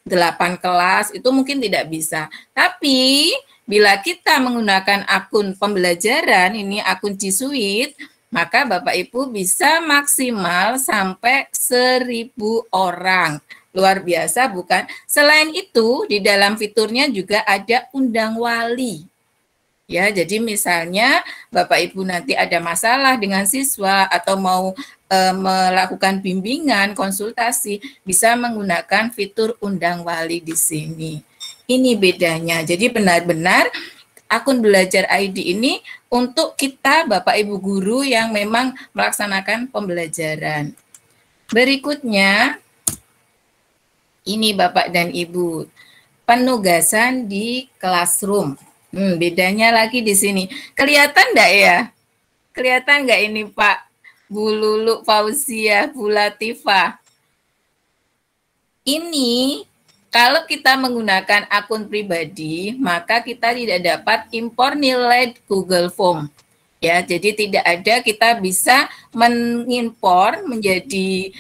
8 kelas, itu mungkin tidak bisa. Tapi bila kita menggunakan akun pembelajaran, ini akun G Suite, maka Bapak Ibu bisa maksimal sampai 1.000 orang. Luar biasa bukan? Selain itu, di dalam fiturnya juga ada undang wali. Ya, jadi misalnya Bapak Ibu nanti ada masalah dengan siswa atau mau melakukan bimbingan, konsultasi, bisa menggunakan fitur undang wali di sini. Ini bedanya. Jadi benar-benar akun belajar ID ini untuk kita Bapak Ibu guru yang memang melaksanakan pembelajaran. Berikutnya, ini Bapak dan Ibu, penugasan di classroom. Bedanya lagi di sini. Kelihatan enggak ya? Kelihatan enggak ini Pak Bu Lulu Fauzia, Bu Latifah? Ini kalau kita menggunakan akun pribadi, maka kita tidak dapat impor nilai Google Form. Ya, jadi tidak ada kita bisa mengimpor menjadi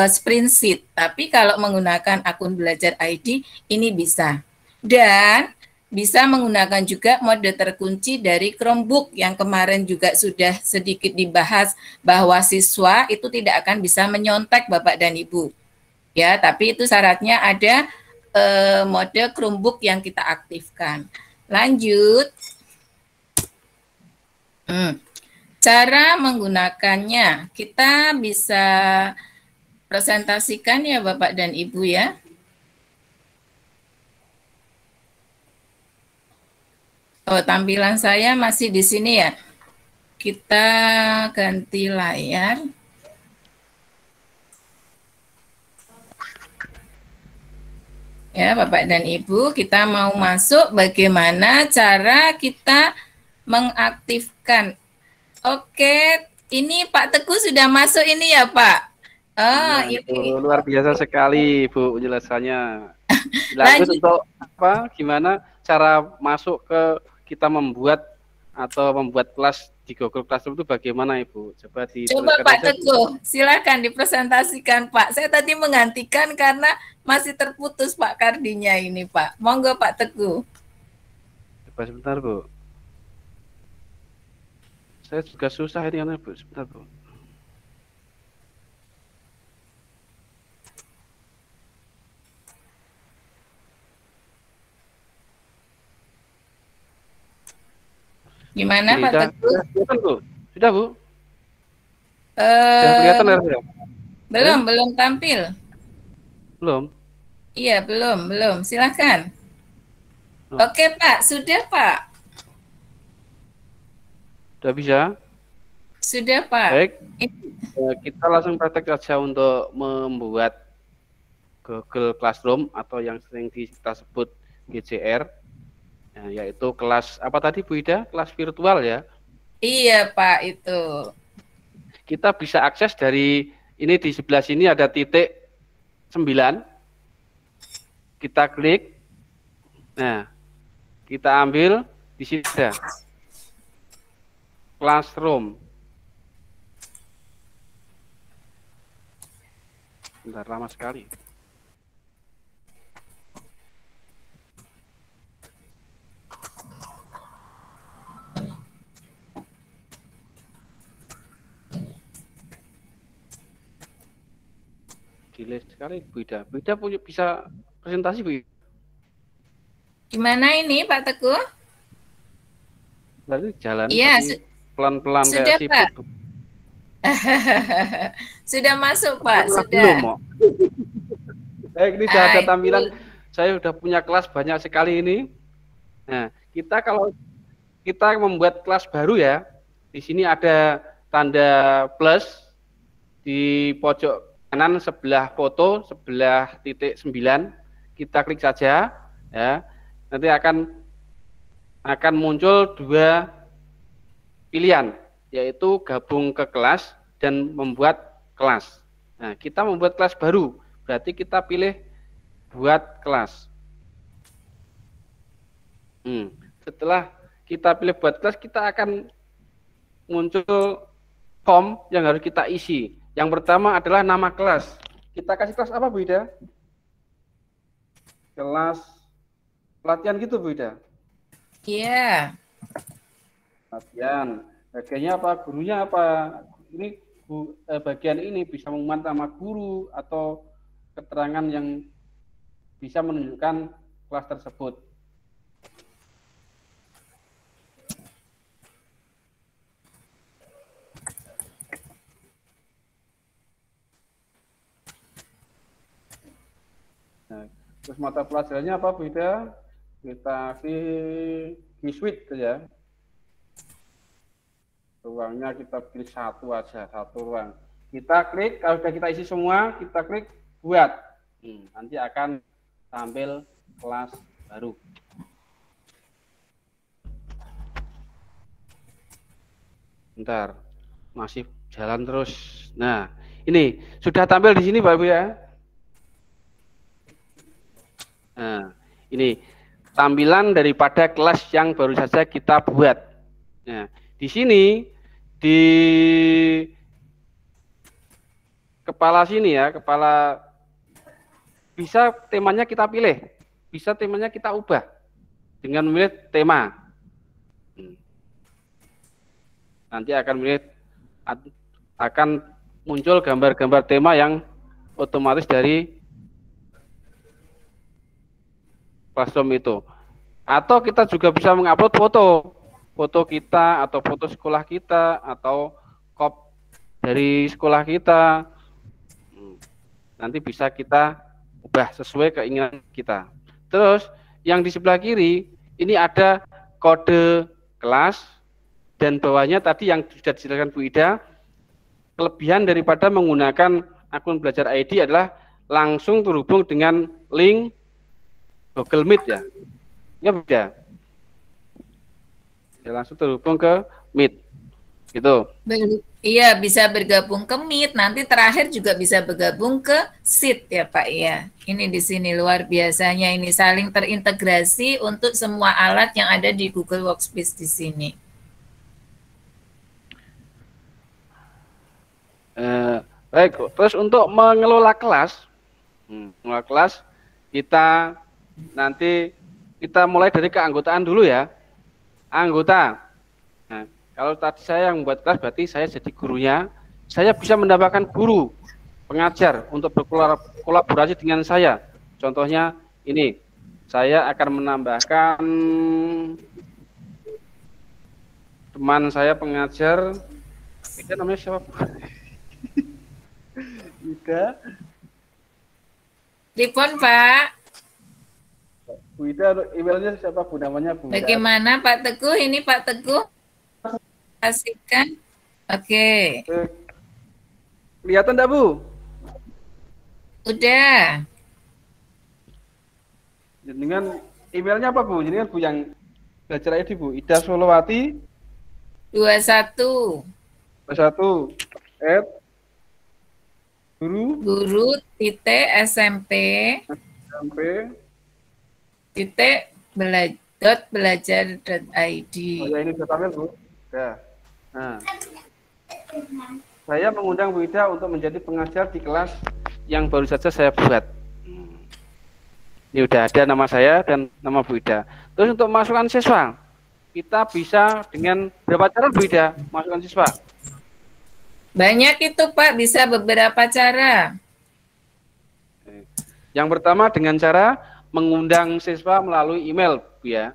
spreadsheet. Tapi kalau menggunakan akun belajar ID, ini bisa. Dan bisa menggunakan juga mode terkunci dari Chromebook yang kemarin juga sudah sedikit dibahas bahwa siswa itu tidak akan bisa menyontek Bapak dan Ibu. Ya, tapi itu syaratnya ada mode Chromebook yang kita aktifkan. Lanjut. Cara menggunakannya, kita bisa presentasikan ya Bapak dan Ibu ya. Oh, tampilan saya masih di sini ya. Kita ganti layar. Ya, Bapak dan Ibu, kita mau masuk bagaimana cara kita mengaktifkan. Oke, ini Pak Teguh sudah masuk ini ya, Pak? Nah, ini. Itu luar biasa sekali, Bu, penjelasannya. Lanjut untuk apa? Gimana cara masuk ke kita membuat atau membuat kelas di Google Classroom itu bagaimana, Ibu? Coba Pak Teguh, silakan dipresentasikan, Pak. Saya tadi menggantikan karena masih terputus Pak Kardinya ini, Pak. Monggo Pak Teguh. Coba sebentar, Bu. Saya juga susah ini, Bu. Sebentar, Bu. Gimana Pak Teguh? Sudah, Bu? Kelihatan ya? Belum tampil. Belum? Iya, belum. Silakan. Oke, Pak. Sudah, Pak. Sudah bisa? Sudah, Pak. Baik. Kita langsung praktek saja untuk membuat Google Classroom atau yang sering kita sebut GCR. Nah, yaitu kelas apa tadi Bu Ida? Kelas virtual ya? Iya Pak, itu. Kita bisa akses dari ini di sebelah sini ada titik 9. Kita klik. Nah, kita ambil di sini ada Classroom. Bentar, lama sekali. Delay sekali Bu Ida. Bu Ida punya bisa presentasi Bu? Gimana ini Pak Teguh? Berarti jalan Iya, pelan-pelan sudah kayak Pak. siput. Sudah masuk Pak, sudah. Belum, baik, ini sudah ada tampilan. Saya sudah punya kelas banyak sekali ini. Nah, kalau kita membuat kelas baru ya, di sini ada tanda plus di pojok kanan sebelah foto, sebelah titik 9. Kita klik saja, ya. Nanti akan muncul 2 pilihan, yaitu gabung ke kelas dan membuat kelas. Nah, kita membuat kelas baru, berarti kita pilih buat kelas. Setelah kita pilih buat kelas, kita akan muncul form yang harus kita isi. Yang pertama adalah nama kelas. Kita kasih kelas apa, Bu Ida? Kelas pelatihan gitu, Bu Ida? Iya. Latihan. Bagiannya apa? Gurunya apa? Ini bagian ini bisa mengumumkan nama guru atau keterangan yang bisa menunjukkan kelas tersebut. Nah, terus mata pelajarannya apa, Bu Ida? Kita kasih G-Suite ya. Ruangnya kita pilih satu aja, satu ruang. Kita klik, kalau sudah kita isi semua, kita klik buat. Nanti akan tampil kelas baru. Bentar, masih jalan terus. Nah, ini sudah tampil di sini, Pak Ibu ya. Nah, ini tampilan daripada kelas yang baru saja kita buat. Nah, di sini di kepala sini ya, kepala bisa temanya kita pilih, bisa temanya kita ubah dengan memilih tema. Nanti akan muncul gambar-gambar tema yang otomatis dari Classroom itu. Atau kita juga bisa mengupload foto kita atau foto sekolah kita atau kop dari sekolah kita. Nanti bisa kita ubah sesuai keinginan kita. Terus yang di sebelah kiri ini ada kode kelas dan bawahnya tadi yang sudah dijelaskan Bu Ida. Kelebihan daripada menggunakan akun Belajar ID adalah langsung terhubung dengan link Google Meet ya. Ya beda. Ya, langsung terhubung ke Meet. Gitu. Iya, bisa bergabung ke Meet. Nanti terakhir juga bisa bergabung ke Sheet ya Pak ya. Ini di sini luar biasanya ini saling terintegrasi untuk semua alat yang ada di Google Workspace di sini. Baik, terus untuk mengelola kelas, kita mulai dari keanggotaan dulu ya. Anggota. Nah, kalau tadi saya yang membuat kelas berarti saya jadi gurunya. Saya bisa mendapatkan guru pengajar untuk berkolaborasi dengan saya. Contohnya ini, saya akan menambahkan teman saya pengajar. Itu namanya siapa? Ida. Telepon Pak. Bu Ida, emailnya siapa Bu? Namanya Bu Ida. Bagaimana Pak Teguh? Ini Pak Teguh. Kasihkan. Oke. Kelihatan enggak Bu? Udah. Dengan emailnya apa Bu? Jadi kan Bu yang Belajar ID Bu. Ida Solowati 21. Guru titik SMP titik belajar.id. Oh ya, ini sudah tampil Bu. Ya. Nah, saya mengundang Bu Ida untuk menjadi pengajar di kelas yang baru saja saya buat. Ini udah ada nama saya dan nama Bu Ida. Terus untuk masukan siswa, kita bisa dengan berapa cara Bu Ida masukkan siswa? Banyak itu Pak, bisa beberapa cara. Yang pertama dengan cara mengundang siswa melalui email, Bu ya.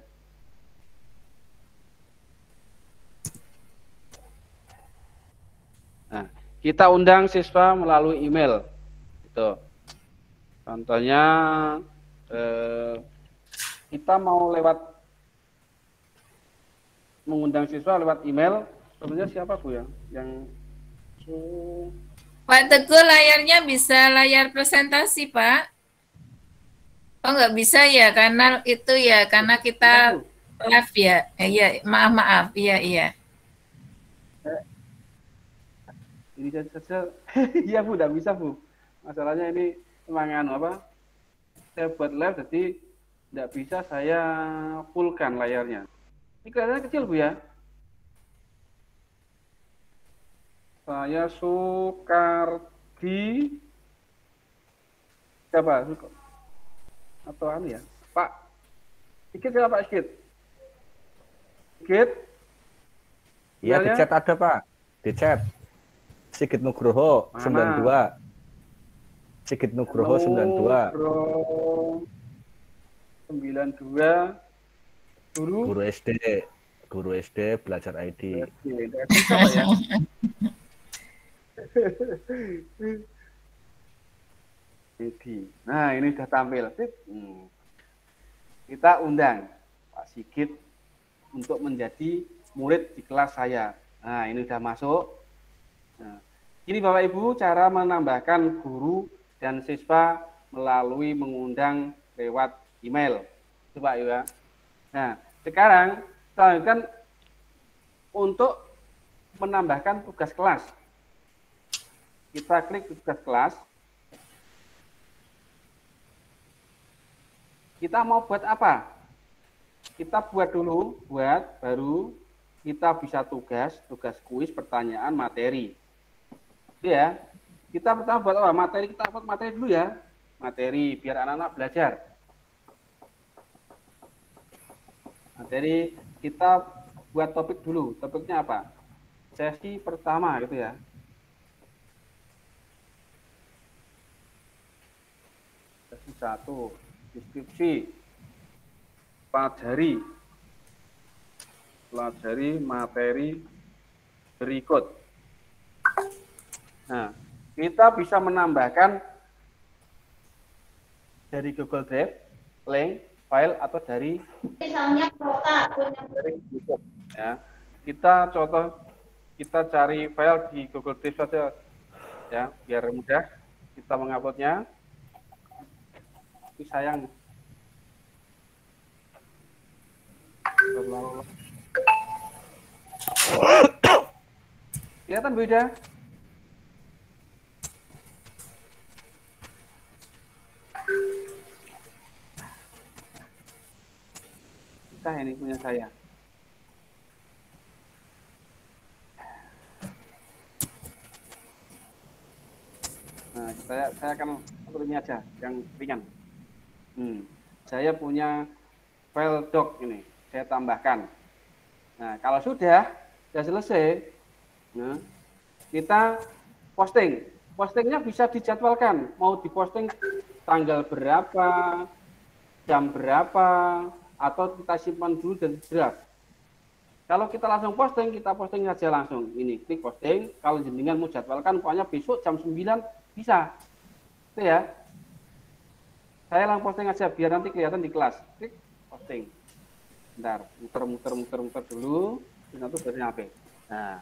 Nah, kita undang siswa melalui email. Gitu. Contohnya kita mau mengundang siswa lewat email. Sebenarnya siapa Bu ya? Yang Pak Teguh, layarnya bisa layar presentasi, Pak? Oh, nggak bisa ya, karena itu ya, karena kita live ya. Iya, maaf. Iya. Ini saja. Iya Bu, nggak bisa Bu. Masalahnya ini memang apa? Saya buat live, jadi nggak bisa saya fullkan layarnya. Ini kelihatannya kecil Bu ya. Saya Sukardi. Siapa? Atau ya? Pak. Sikit ya Pak Sikit. Sikit. Iya, di chat ada Pak. Di chat. Sigit Nugroho 92. Sigit Nugroho 92. 92. Guru SD. Guru SD belajar ID. Nah, ini sudah tampil. Kita undang Pak Sigit untuk menjadi murid di kelas saya. Nah, ini sudah masuk. Nah, ini Bapak Ibu cara menambahkan guru dan siswa melalui mengundang lewat email. Coba ya. Nah, sekarang kita lanjutkan untuk menambahkan tugas kelas. Kita klik tugas kelas. Kita mau buat apa? Kita buat dulu, baru kita bisa tugas kuis, pertanyaan, materi. Ya, kita pertama buat apa? Materi, kita buat materi dulu ya. Materi biar anak-anak belajar. Materi kita buat topik dulu. Topiknya apa? Sesi pertama gitu ya. Sesi 1, deskripsi. Pelajari materi berikut. Nah, kita bisa menambahkan dari Google Drive, link, file, atau dari YouTube. Ya, kita cari file di Google Drive saja, ya, biar mudah kita menguploadnya. Tapi sayang. Kelihatan beda? Ini punya saya. Nah, saya akan atur ini aja, yang ringan. Saya punya file doc ini, saya tambahkan. Nah, kalau sudah selesai, nah, kita posting. Postingnya bisa dijadwalkan, mau diposting tanggal berapa, jam berapa, atau kita simpan dulu dan draft. Kalau kita langsung posting, kita posting aja langsung. Ini, klik posting. Kalau jenengan mau jadwalkan, pokoknya besok jam 9 bisa. Itu ya. Saya langsung posting aja, biar nanti kelihatan di kelas. Klik posting. Bentar, muter dulu. Nanti baru nyampe. Nah.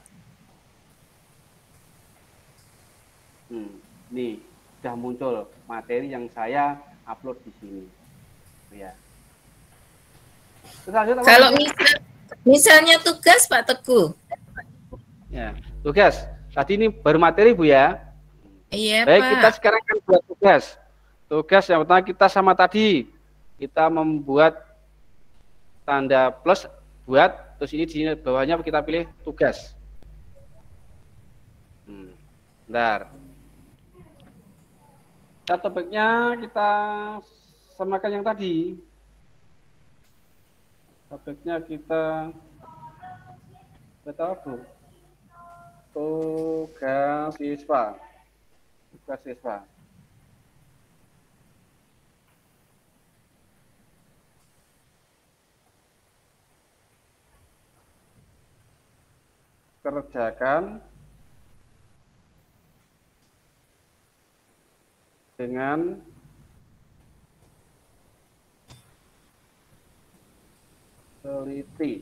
Nih, sudah muncul materi yang saya upload di sini. Ya. Kalau misalnya tugas Pak Teguh. Ya, tugas. Tadi ini baru materi Bu ya. Iya, baik, Pak. kita sekarang akan buat tugas. Tugas yang pertama kita sama tadi. Kita membuat tanda plus terus ini di bawahnya kita pilih tugas. Bentar. Topiknya kita samakan yang tadi. Topiknya kita tahu tugas siswa. kerjakan dengan teliti.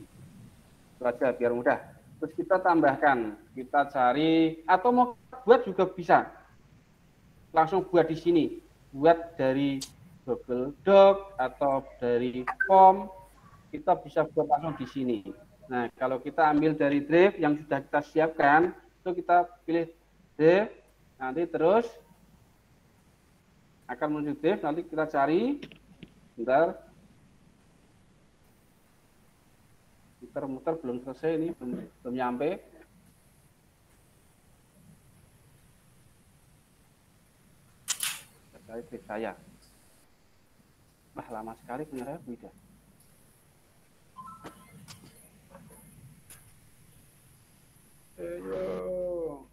Itu aja biar mudah. Terus kita tambahkan, kita cari atau mau buat juga bisa. Langsung buat di sini. Buat dari Google Doc atau dari form, kita bisa buat langsung di sini. Nah, kalau kita ambil dari drive yang sudah kita siapkan, itu kita pilih drive, nanti terus akan menuju drive, nanti kita cari, bentar, muter-muter belum selesai ini, belum nyampe. Cari drive saya. Wah, lama sekali benar ya, beda. Ayo,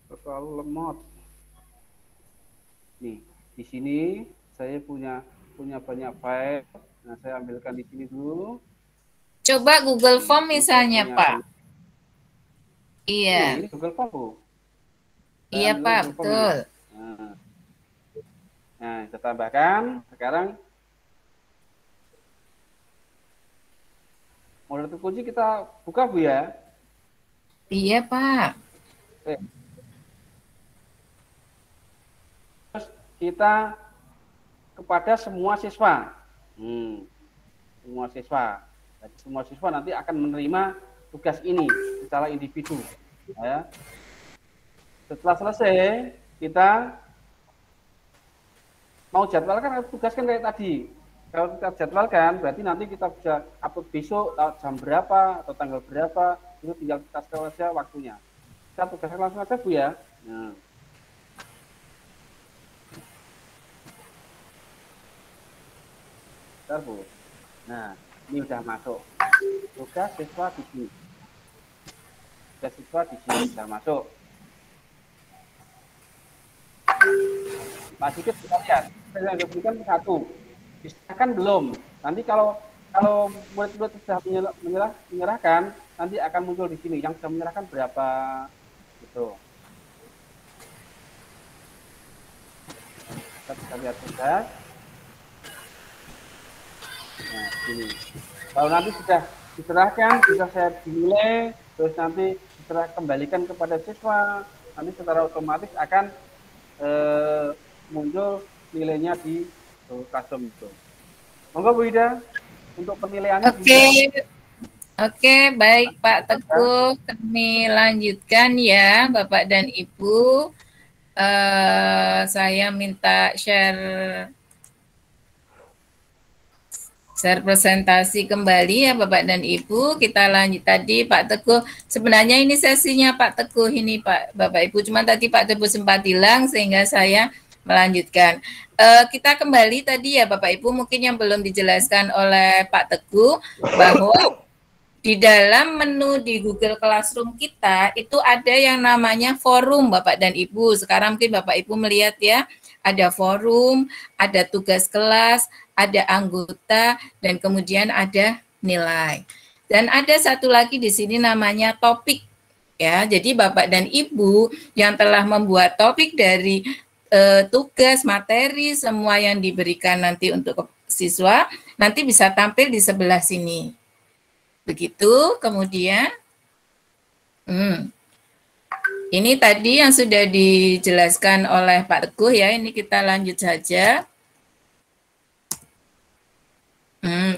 terlalu lemot. Nih, di sini saya punya banyak file. Nah, saya ambilkan di sini dulu. Coba Google Form misalnya, Pak. Iya. Ini Google Form, Bu. Iya, Pak, betul. Nah, kita tambahkan. Sekarang model terkunci kita buka, Bu ya. Iya, Pak. Terus kita kepada semua siswa. Semua siswa. Jadi, semua siswa nanti akan menerima tugas ini secara individu. Ya. Setelah selesai, kita mau jadwalkan tugas kan kayak tadi. Kalau kita jadwalkan, berarti nanti kita bisa upload besok jam berapa atau tanggal berapa, itu tinggal kita setel aja waktunya. Kita tugaskan langsung aja, Bu ya. Nah. Bentar, Bu. Nah, ini udah masuk. Tugas siswa di sini. Tugas siswa di sini sudah masuk. Pak Sigit kita lihat, saya berikan satu. Disahkan belum. Nanti kalau murid-murid sudah menyerahkan, nanti akan muncul di sini. Yang sudah menyerahkan berapa, gitu. Kita bisa lihat tugas. Nah, ini. Kalau nanti sudah diserahkan, sudah saya dinilai, terus nanti setelah kembalikan kepada siswa, nanti secara otomatis akan muncul nilainya di Classroom itu. Monggo Bu Ida untuk penilaiannya. Oke, baik Pak Teguh, kami lanjutkan ya Bapak dan Ibu. Saya minta share presentasi kembali ya Bapak dan Ibu. Kita lanjut tadi Pak Teguh. Sebenarnya ini sesinya Pak Teguh ini Pak Bapak Ibu. Cuma tadi Pak Teguh sempat hilang sehingga saya melanjutkan. Kita kembali tadi ya Bapak Ibu, mungkin yang belum dijelaskan oleh Pak Teguh bahwa di dalam menu di Google Classroom kita itu ada yang namanya forum Bapak dan Ibu. Sekarang mungkin Bapak Ibu melihat ya, ada forum, ada tugas kelas, ada anggota, dan kemudian ada nilai. Dan ada satu lagi di sini namanya topik. Ya, jadi Bapak dan Ibu yang telah membuat topik dari tugas, materi, semua yang diberikan nanti untuk siswa, nanti bisa tampil di sebelah sini. Begitu, kemudian ini tadi yang sudah dijelaskan oleh Pak Teguh ya, ini kita lanjut saja.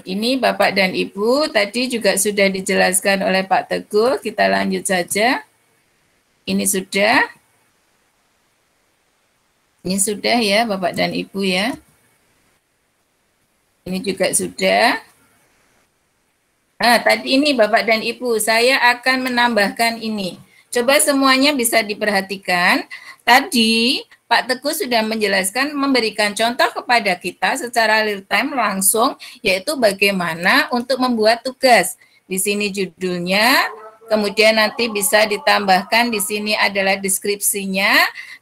Ini Bapak dan Ibu tadi juga sudah dijelaskan oleh Pak Teguh, kita lanjut saja. Ini sudah. Ini sudah ya Bapak dan Ibu ya. Ini juga sudah. Nah, tadi ini Bapak dan Ibu, saya akan menambahkan ini. Coba semuanya bisa diperhatikan. Tadi Pak Teguh sudah menjelaskan, memberikan contoh kepada kita secara real time langsung, yaitu bagaimana untuk membuat tugas. Di sini judulnya, kemudian nanti bisa ditambahkan di sini adalah deskripsinya.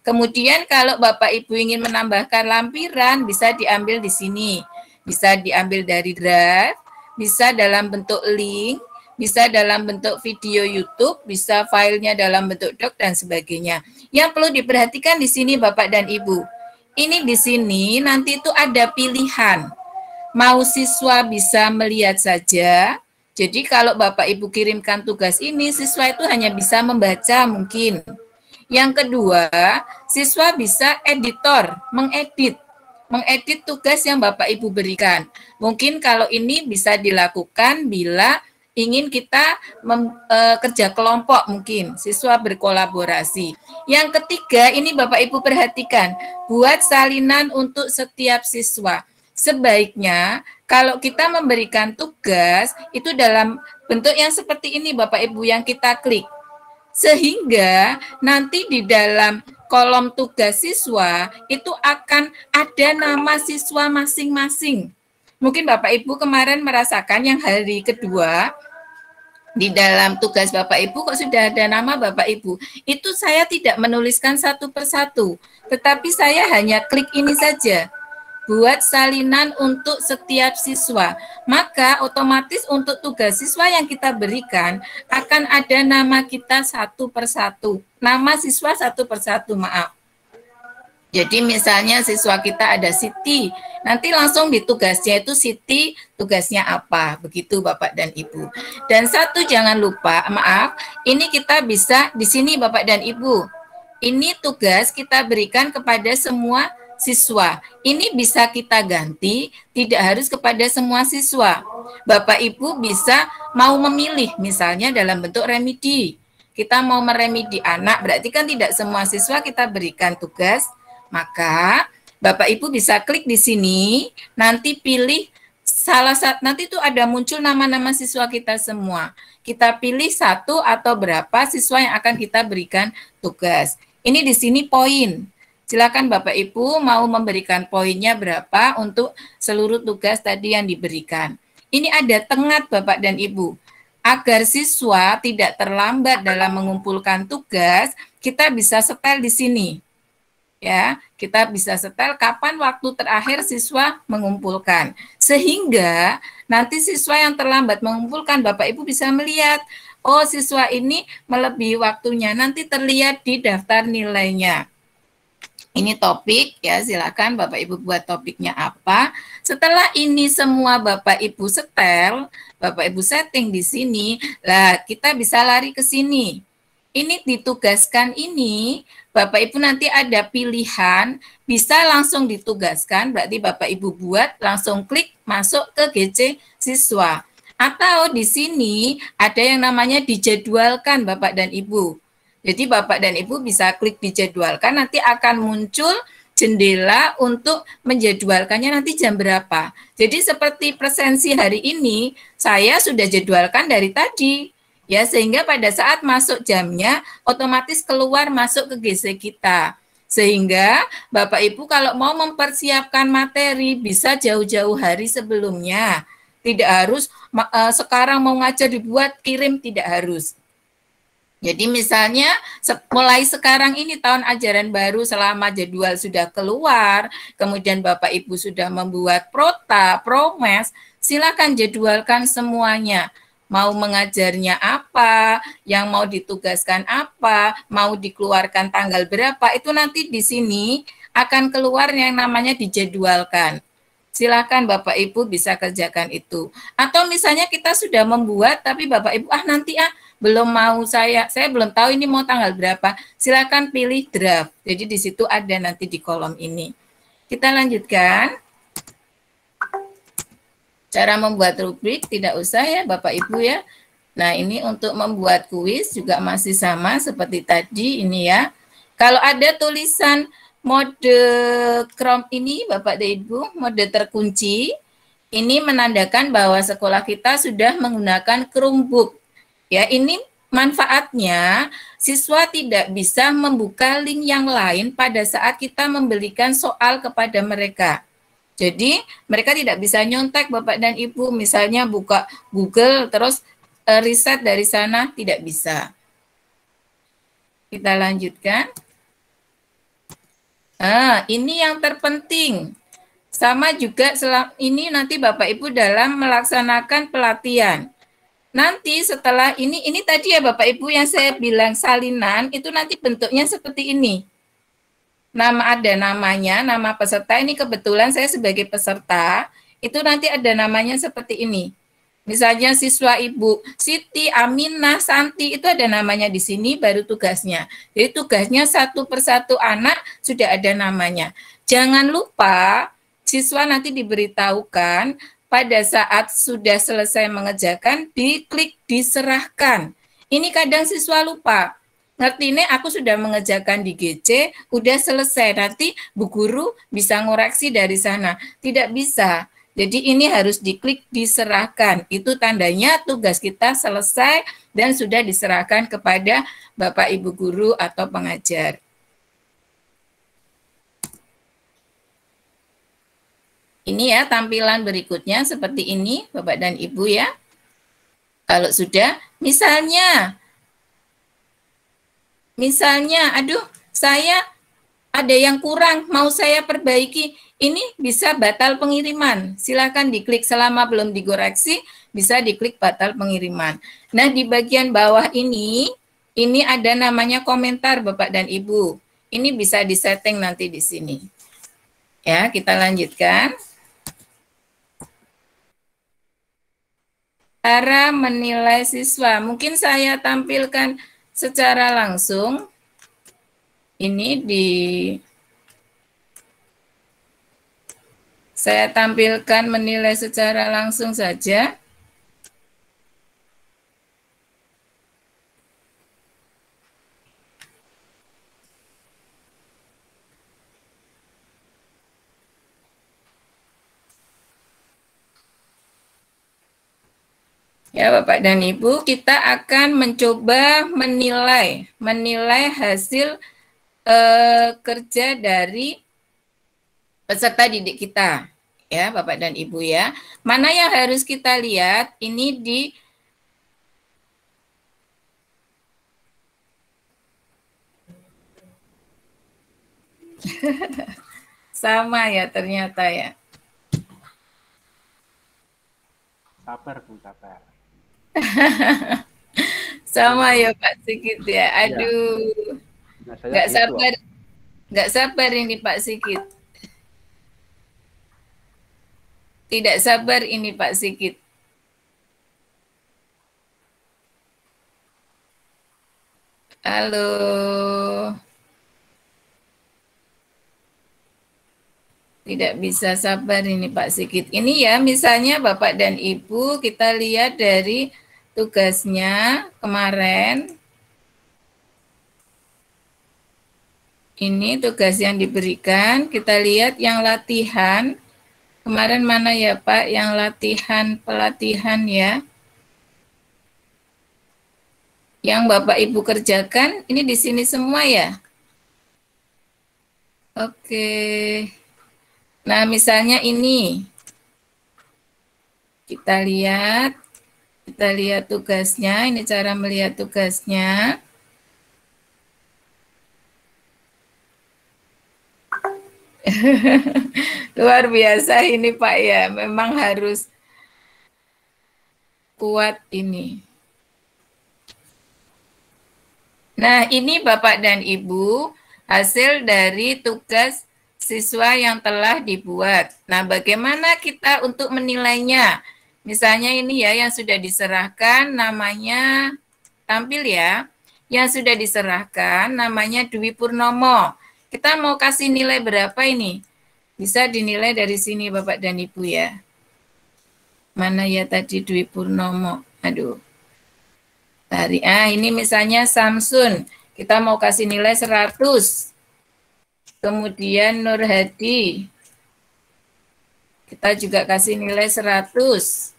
Kemudian kalau Bapak Ibu ingin menambahkan lampiran, bisa diambil di sini. Bisa diambil dari drive, bisa dalam bentuk link, bisa dalam bentuk video YouTube, bisa filenya dalam bentuk doc dan sebagainya. Yang perlu diperhatikan di sini Bapak dan Ibu, ini di sini nanti itu ada pilihan. Mau siswa bisa melihat saja. Jadi kalau Bapak Ibu kirimkan tugas ini, siswa itu hanya bisa membaca mungkin. Yang kedua, siswa bisa editor, mengedit tugas yang Bapak Ibu berikan. Mungkin kalau ini bisa dilakukan bila ingin kita kerja kelompok mungkin, siswa berkolaborasi. Yang ketiga, ini Bapak Ibu perhatikan, buat salinan untuk setiap siswa. Sebaiknya kalau kita memberikan tugas, itu dalam bentuk yang seperti ini Bapak Ibu yang kita klik. Sehingga nanti di dalam kolom tugas siswa itu akan ada nama siswa masing-masing. Mungkin Bapak Ibu kemarin merasakan yang hari kedua, di dalam tugas Bapak Ibu kok sudah ada nama Bapak Ibu. Itu saya tidak menuliskan satu persatu, tetapi saya hanya klik ini saja. Buat salinan untuk setiap siswa. Maka otomatis untuk tugas siswa yang kita berikan akan ada nama kita satu persatu. Nama siswa satu persatu, maaf. Jadi misalnya siswa kita ada Siti, nanti langsung di tugasnya itu Siti tugasnya apa, begitu Bapak dan Ibu. Dan satu jangan lupa, maaf, ini kita bisa di sini Bapak dan Ibu. Ini tugas kita berikan kepada semua siswa. Ini bisa kita ganti, tidak harus kepada semua siswa. Bapak Ibu bisa mau memilih, misalnya dalam bentuk remedi. Kita mau meremedi anak, berarti kan tidak semua siswa kita berikan tugas. Maka Bapak Ibu bisa klik di sini, nanti pilih salah satu, nanti itu ada muncul nama-nama siswa kita semua. Kita pilih satu atau berapa siswa yang akan kita berikan tugas. Ini di sini poin. Silakan Bapak Ibu mau memberikan poinnya berapa untuk seluruh tugas tadi yang diberikan. Ini ada tengah Bapak dan Ibu. Agar siswa tidak terlambat dalam mengumpulkan tugas, kita bisa setel di sini. Ya, kita bisa setel kapan waktu terakhir siswa mengumpulkan. Sehingga nanti siswa yang terlambat mengumpulkan, Bapak Ibu bisa melihat, oh siswa ini melebihi waktunya, nanti terlihat di daftar nilainya. Ini topik, ya silakan Bapak Ibu buat topiknya apa. Setelah ini semua Bapak Ibu setel, Bapak Ibu setting di sini, lah kita bisa lari ke sini. Ini ditugaskan ini, Bapak Ibu nanti ada pilihan, bisa langsung ditugaskan, berarti Bapak Ibu buat, langsung klik masuk ke GC siswa. Atau di sini ada yang namanya dijadwalkan Bapak dan Ibu. Jadi Bapak dan Ibu bisa klik dijadwalkan, nanti akan muncul jendela untuk menjadwalkannya nanti jam berapa. Jadi seperti presensi hari ini, saya sudah jadwalkan dari tadi. Ya, sehingga pada saat masuk jamnya otomatis keluar masuk ke GC kita. Sehingga Bapak Ibu kalau mau mempersiapkan materi bisa jauh-jauh hari sebelumnya. Tidak harus sekarang mau ngajar dibuat kirim, tidak harus. Jadi misalnya mulai sekarang ini tahun ajaran baru selama jadwal sudah keluar, kemudian Bapak Ibu sudah membuat prota, promes, silakan jadwalkan semuanya. Mau mengajarnya apa, yang mau ditugaskan apa, mau dikeluarkan tanggal berapa, itu nanti di sini akan keluar yang namanya dijadwalkan. Silakan Bapak Ibu bisa kerjakan itu. Atau misalnya kita sudah membuat, tapi Bapak Ibu, nanti belum mau saya belum tahu ini mau tanggal berapa, silakan pilih draft. Jadi di situ ada nanti di kolom ini. Kita lanjutkan. Cara membuat rubrik tidak usah ya Bapak Ibu ya. Nah ini untuk membuat kuis juga masih sama seperti tadi ini ya. Kalau ada tulisan mode Chrome ini Bapak dan Ibu, mode terkunci, ini menandakan bahwa sekolah kita sudah menggunakan Chromebook. Ya ini manfaatnya siswa tidak bisa membuka link yang lain pada saat kita memberikan soal kepada mereka. Jadi mereka tidak bisa nyontek Bapak dan Ibu, misalnya buka Google terus riset dari sana, tidak bisa. Kita lanjutkan. Ini yang terpenting. Sama juga ini nanti Bapak Ibu dalam melaksanakan pelatihan. Nanti setelah ini tadi ya Bapak Ibu yang saya bilang salinan, itu nanti bentuknya seperti ini. Ada namanya, nama peserta, ini kebetulan saya sebagai peserta, itu nanti ada namanya seperti ini. Misalnya siswa Ibu Siti, Aminah, Santi, itu ada namanya di sini, baru tugasnya. Jadi tugasnya satu persatu anak sudah ada namanya. Jangan lupa siswa nanti diberitahukan pada saat sudah selesai mengerjakan, diklik diserahkan. Ini kadang siswa lupa. Ngerti ini aku sudah mengerjakan di GC, udah selesai. Nanti Bu Guru bisa ngoreksi dari sana. Tidak bisa. Jadi ini harus diklik diserahkan. Itu tandanya tugas kita selesai dan sudah diserahkan kepada Bapak Ibu Guru atau pengajar. Ini ya tampilan berikutnya seperti ini Bapak dan Ibu ya. Kalau sudah, misalnya, aduh saya ada yang kurang, mau saya perbaiki. Ini bisa batal pengiriman. Silakan diklik selama belum dikoreksi, bisa diklik batal pengiriman. Nah, di bagian bawah ini ada namanya komentar Bapak dan Ibu. Ini bisa disetting nanti di sini. Ya, kita lanjutkan. Cara menilai siswa. Mungkin saya tampilkan secara langsung. Ini saya tampilkan menilai secara langsung saja. Ya Bapak dan Ibu, kita akan mencoba menilai hasil kerja dari peserta didik kita, ya Bapak dan Ibu ya. Mana yang harus kita lihat, ini di sama ya ternyata ya. Sabar Bu, sabar. Sama ya Pak Sigit ya. Aduh, nggak sabar ini Pak Sigit. Tidak sabar ini Pak Sigit. Halo. Tidak bisa sabar ini Pak Sigit. Ini ya misalnya Bapak dan Ibu kita lihat dari tugasnya kemarin. Ini tugas yang diberikan. Kita lihat yang latihan. Kemarin mana ya Pak yang pelatihan ya. Yang Bapak Ibu kerjakan ini di sini semua ya. Oke. Nah, misalnya ini. Kita lihat tugasnya, ini cara melihat tugasnya. Luar biasa ini Pak ya, memang harus kuat ini. Nah, ini Bapak dan Ibu hasil dari tugas siswa yang telah dibuat. Nah, bagaimana kita untuk menilainya? Misalnya ini ya yang sudah diserahkan namanya tampil ya. Yang sudah diserahkan namanya Dwi Purnomo. Kita mau kasih nilai berapa ini? Bisa dinilai dari sini Bapak dan Ibu ya. Mana ya tadi Dwi Purnomo? Aduh. Ini misalnya Samsun. Kita mau kasih nilai 100. Kemudian Nur Hadi, kita juga kasih nilai 100.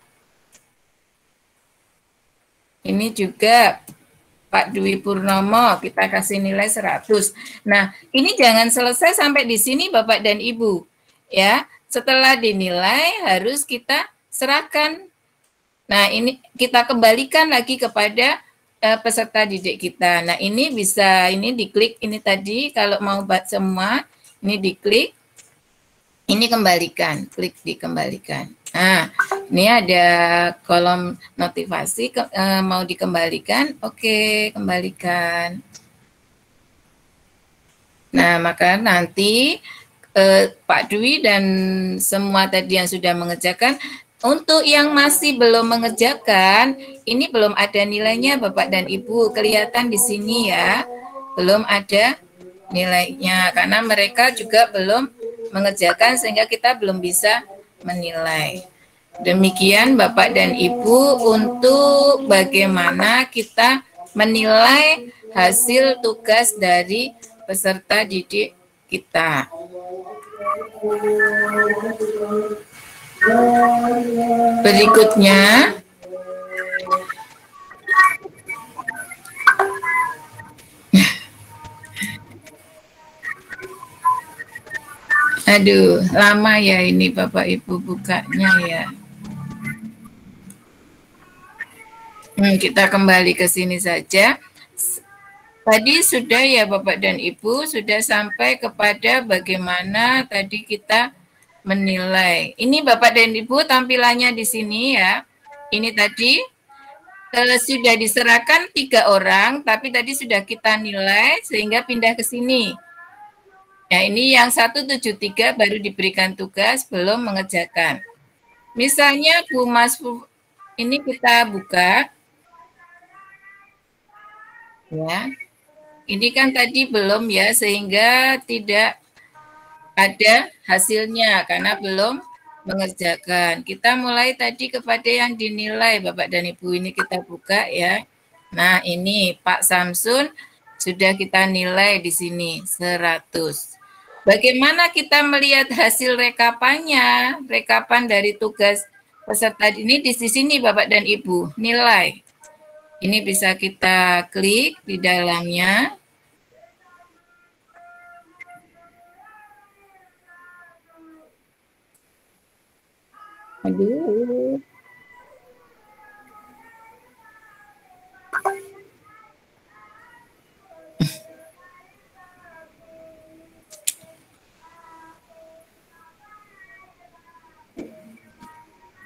Ini juga Pak Dwi Purnomo, kita kasih nilai 100. Nah, ini jangan selesai sampai di sini Bapak dan Ibu. Ya, setelah dinilai harus kita serahkan. Nah, ini kita kembalikan lagi kepada peserta didik kita. Nah, ini bisa, ini diklik, ini tadi kalau mau buat semua, ini diklik, ini kembalikan, klik dikembalikan. Nah, ini ada kolom notifikasi mau dikembalikan. Oke, kembalikan. Nah, maka nanti Pak Dwi dan semua tadi yang sudah mengerjakan, untuk yang masih belum mengerjakan, ini belum ada nilainya Bapak dan Ibu. Kelihatan di sini ya, belum ada nilainya karena mereka juga belum mengerjakan sehingga kita belum bisa menilai. Demikian Bapak dan Ibu untuk bagaimana kita menilai hasil tugas dari peserta didik kita. Berikutnya, aduh, lama ya ini Bapak Ibu bukanya ya. Kita kembali ke sini saja. Tadi sudah ya Bapak dan Ibu, sudah sampai kepada bagaimana tadi kita menilai. Ini Bapak dan Ibu tampilannya di sini ya. Ini tadi sudah diserahkan 3 orang, tapi tadi sudah kita nilai sehingga pindah ke sini. Ya, ini yang 173 baru diberikan tugas, belum mengerjakan. Misalnya Bu Mas, ini kita buka. Ya, ini kan tadi belum ya, sehingga tidak ada hasilnya karena belum mengerjakan. Kita mulai tadi kepada yang dinilai Bapak dan Ibu, ini kita buka ya. Nah, ini Pak Samsun sudah kita nilai di sini 100. Bagaimana kita melihat hasil rekapannya? Rekapan dari tugas peserta ini di sini Bapak dan Ibu, nilai. Ini bisa kita klik di dalamnya. Aduh.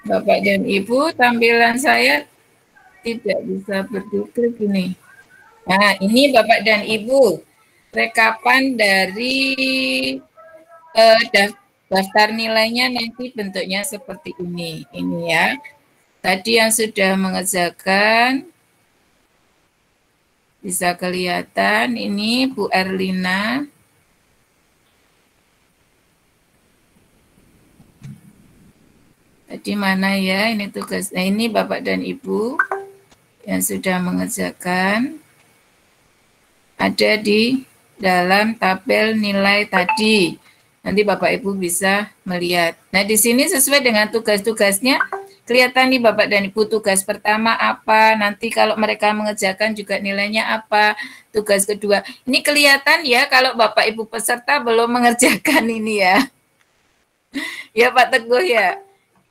Bapak dan Ibu, tampilan saya tidak bisa berdiklik ini. Nah, ini Bapak dan Ibu, rekapan dari daftar nilainya nanti bentuknya seperti ini. Ini ya. Tadi yang sudah mengerjakan bisa kelihatan ini Bu Erlina. Tadi mana ya ini tugas. Nah, ini Bapak dan Ibu yang sudah mengerjakan ada di dalam tabel nilai tadi. Nanti Bapak Ibu bisa melihat. Nah, di sini sesuai dengan tugas-tugasnya kelihatan nih Bapak dan Ibu, tugas pertama apa, nanti kalau mereka mengerjakan juga nilainya apa, tugas kedua. Ini kelihatan ya kalau Bapak Ibu peserta belum mengerjakan ini ya. Ya Pak Teguh ya.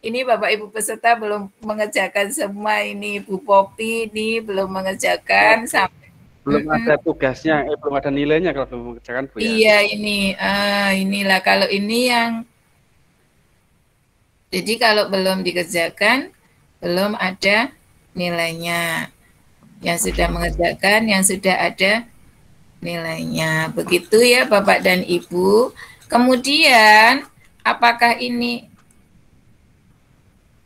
Ini Bapak Ibu peserta belum mengerjakan semua ini, Bu Popi ini belum mengerjakan sampai belum ada tugasnya, belum ada nilainya kalau belum mengerjakan Bu ya. Iya ini, inilah kalau ini yang, jadi kalau belum dikerjakan belum ada nilainya. Yang sudah mengerjakan, yang sudah ada nilainya. Begitu ya Bapak dan Ibu. Kemudian apakah ini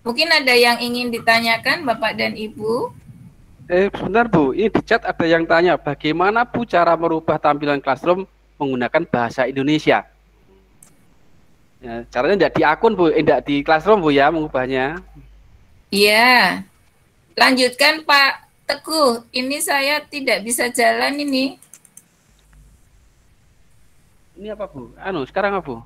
mungkin ada yang ingin ditanyakan Bapak dan Ibu? Sebentar Bu, ini di chat ada yang tanya, bagaimana Bu cara merubah tampilan Classroom menggunakan bahasa Indonesia? Ya, caranya tidak di akun Bu, tidak di Classroom Bu ya mengubahnya. Iya, lanjutkan Pak Teguh, ini saya tidak bisa jalan ini. Ini apa Bu? Sekarang apa Bu?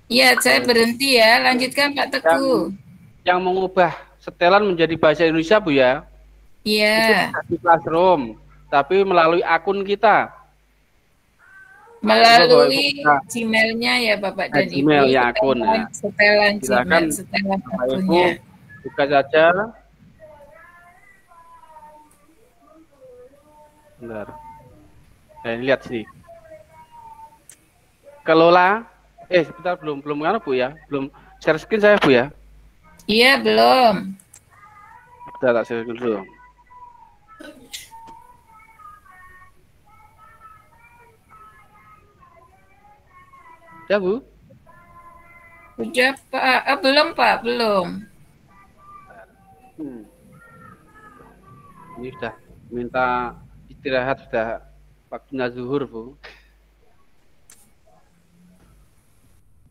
Iya, saya berhenti ya, lanjutkan Pak Teguh. Yang mengubah setelan menjadi bahasa Indonesia Bu ya? Iya. Itu di Classroom, tapi melalui akun kita. Melalui Gmail-nya ya Bapak dan Ibu. Gmail ya akun. Setelan Gmail, setelan akunnya. Buka saja. Bentar. Nah, lihat sini. Kelola. Sebentar belum Bu ya, belum share screen saya Bu ya. Iya, belum. Udah tak share dulu. Udah, Bu? Udah, Pak. Belum, Pak. Belum. Ini sudah minta istirahat, sudah waktunya zuhur, Bu.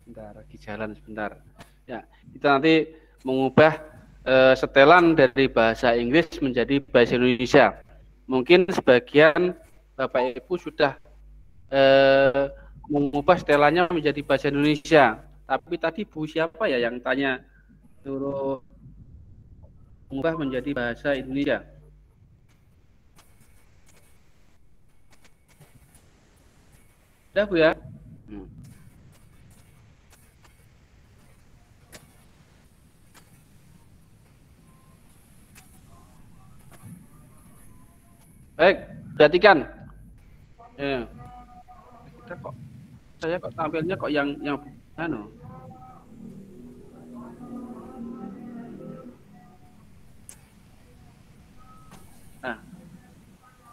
Sebentar, lagi jalan sebentar. Ya, kita nanti mengubah setelan dari bahasa Inggris menjadi bahasa Indonesia. Mungkin sebagian Bapak Ibu sudah mengubah setelannya menjadi bahasa Indonesia. Tapi tadi Bu siapa ya yang tanya suruh mengubah menjadi bahasa Indonesia? Sudah, Bu ya? Baik, perhatikan. Saya kok tampilnya kok yang anu. Nah,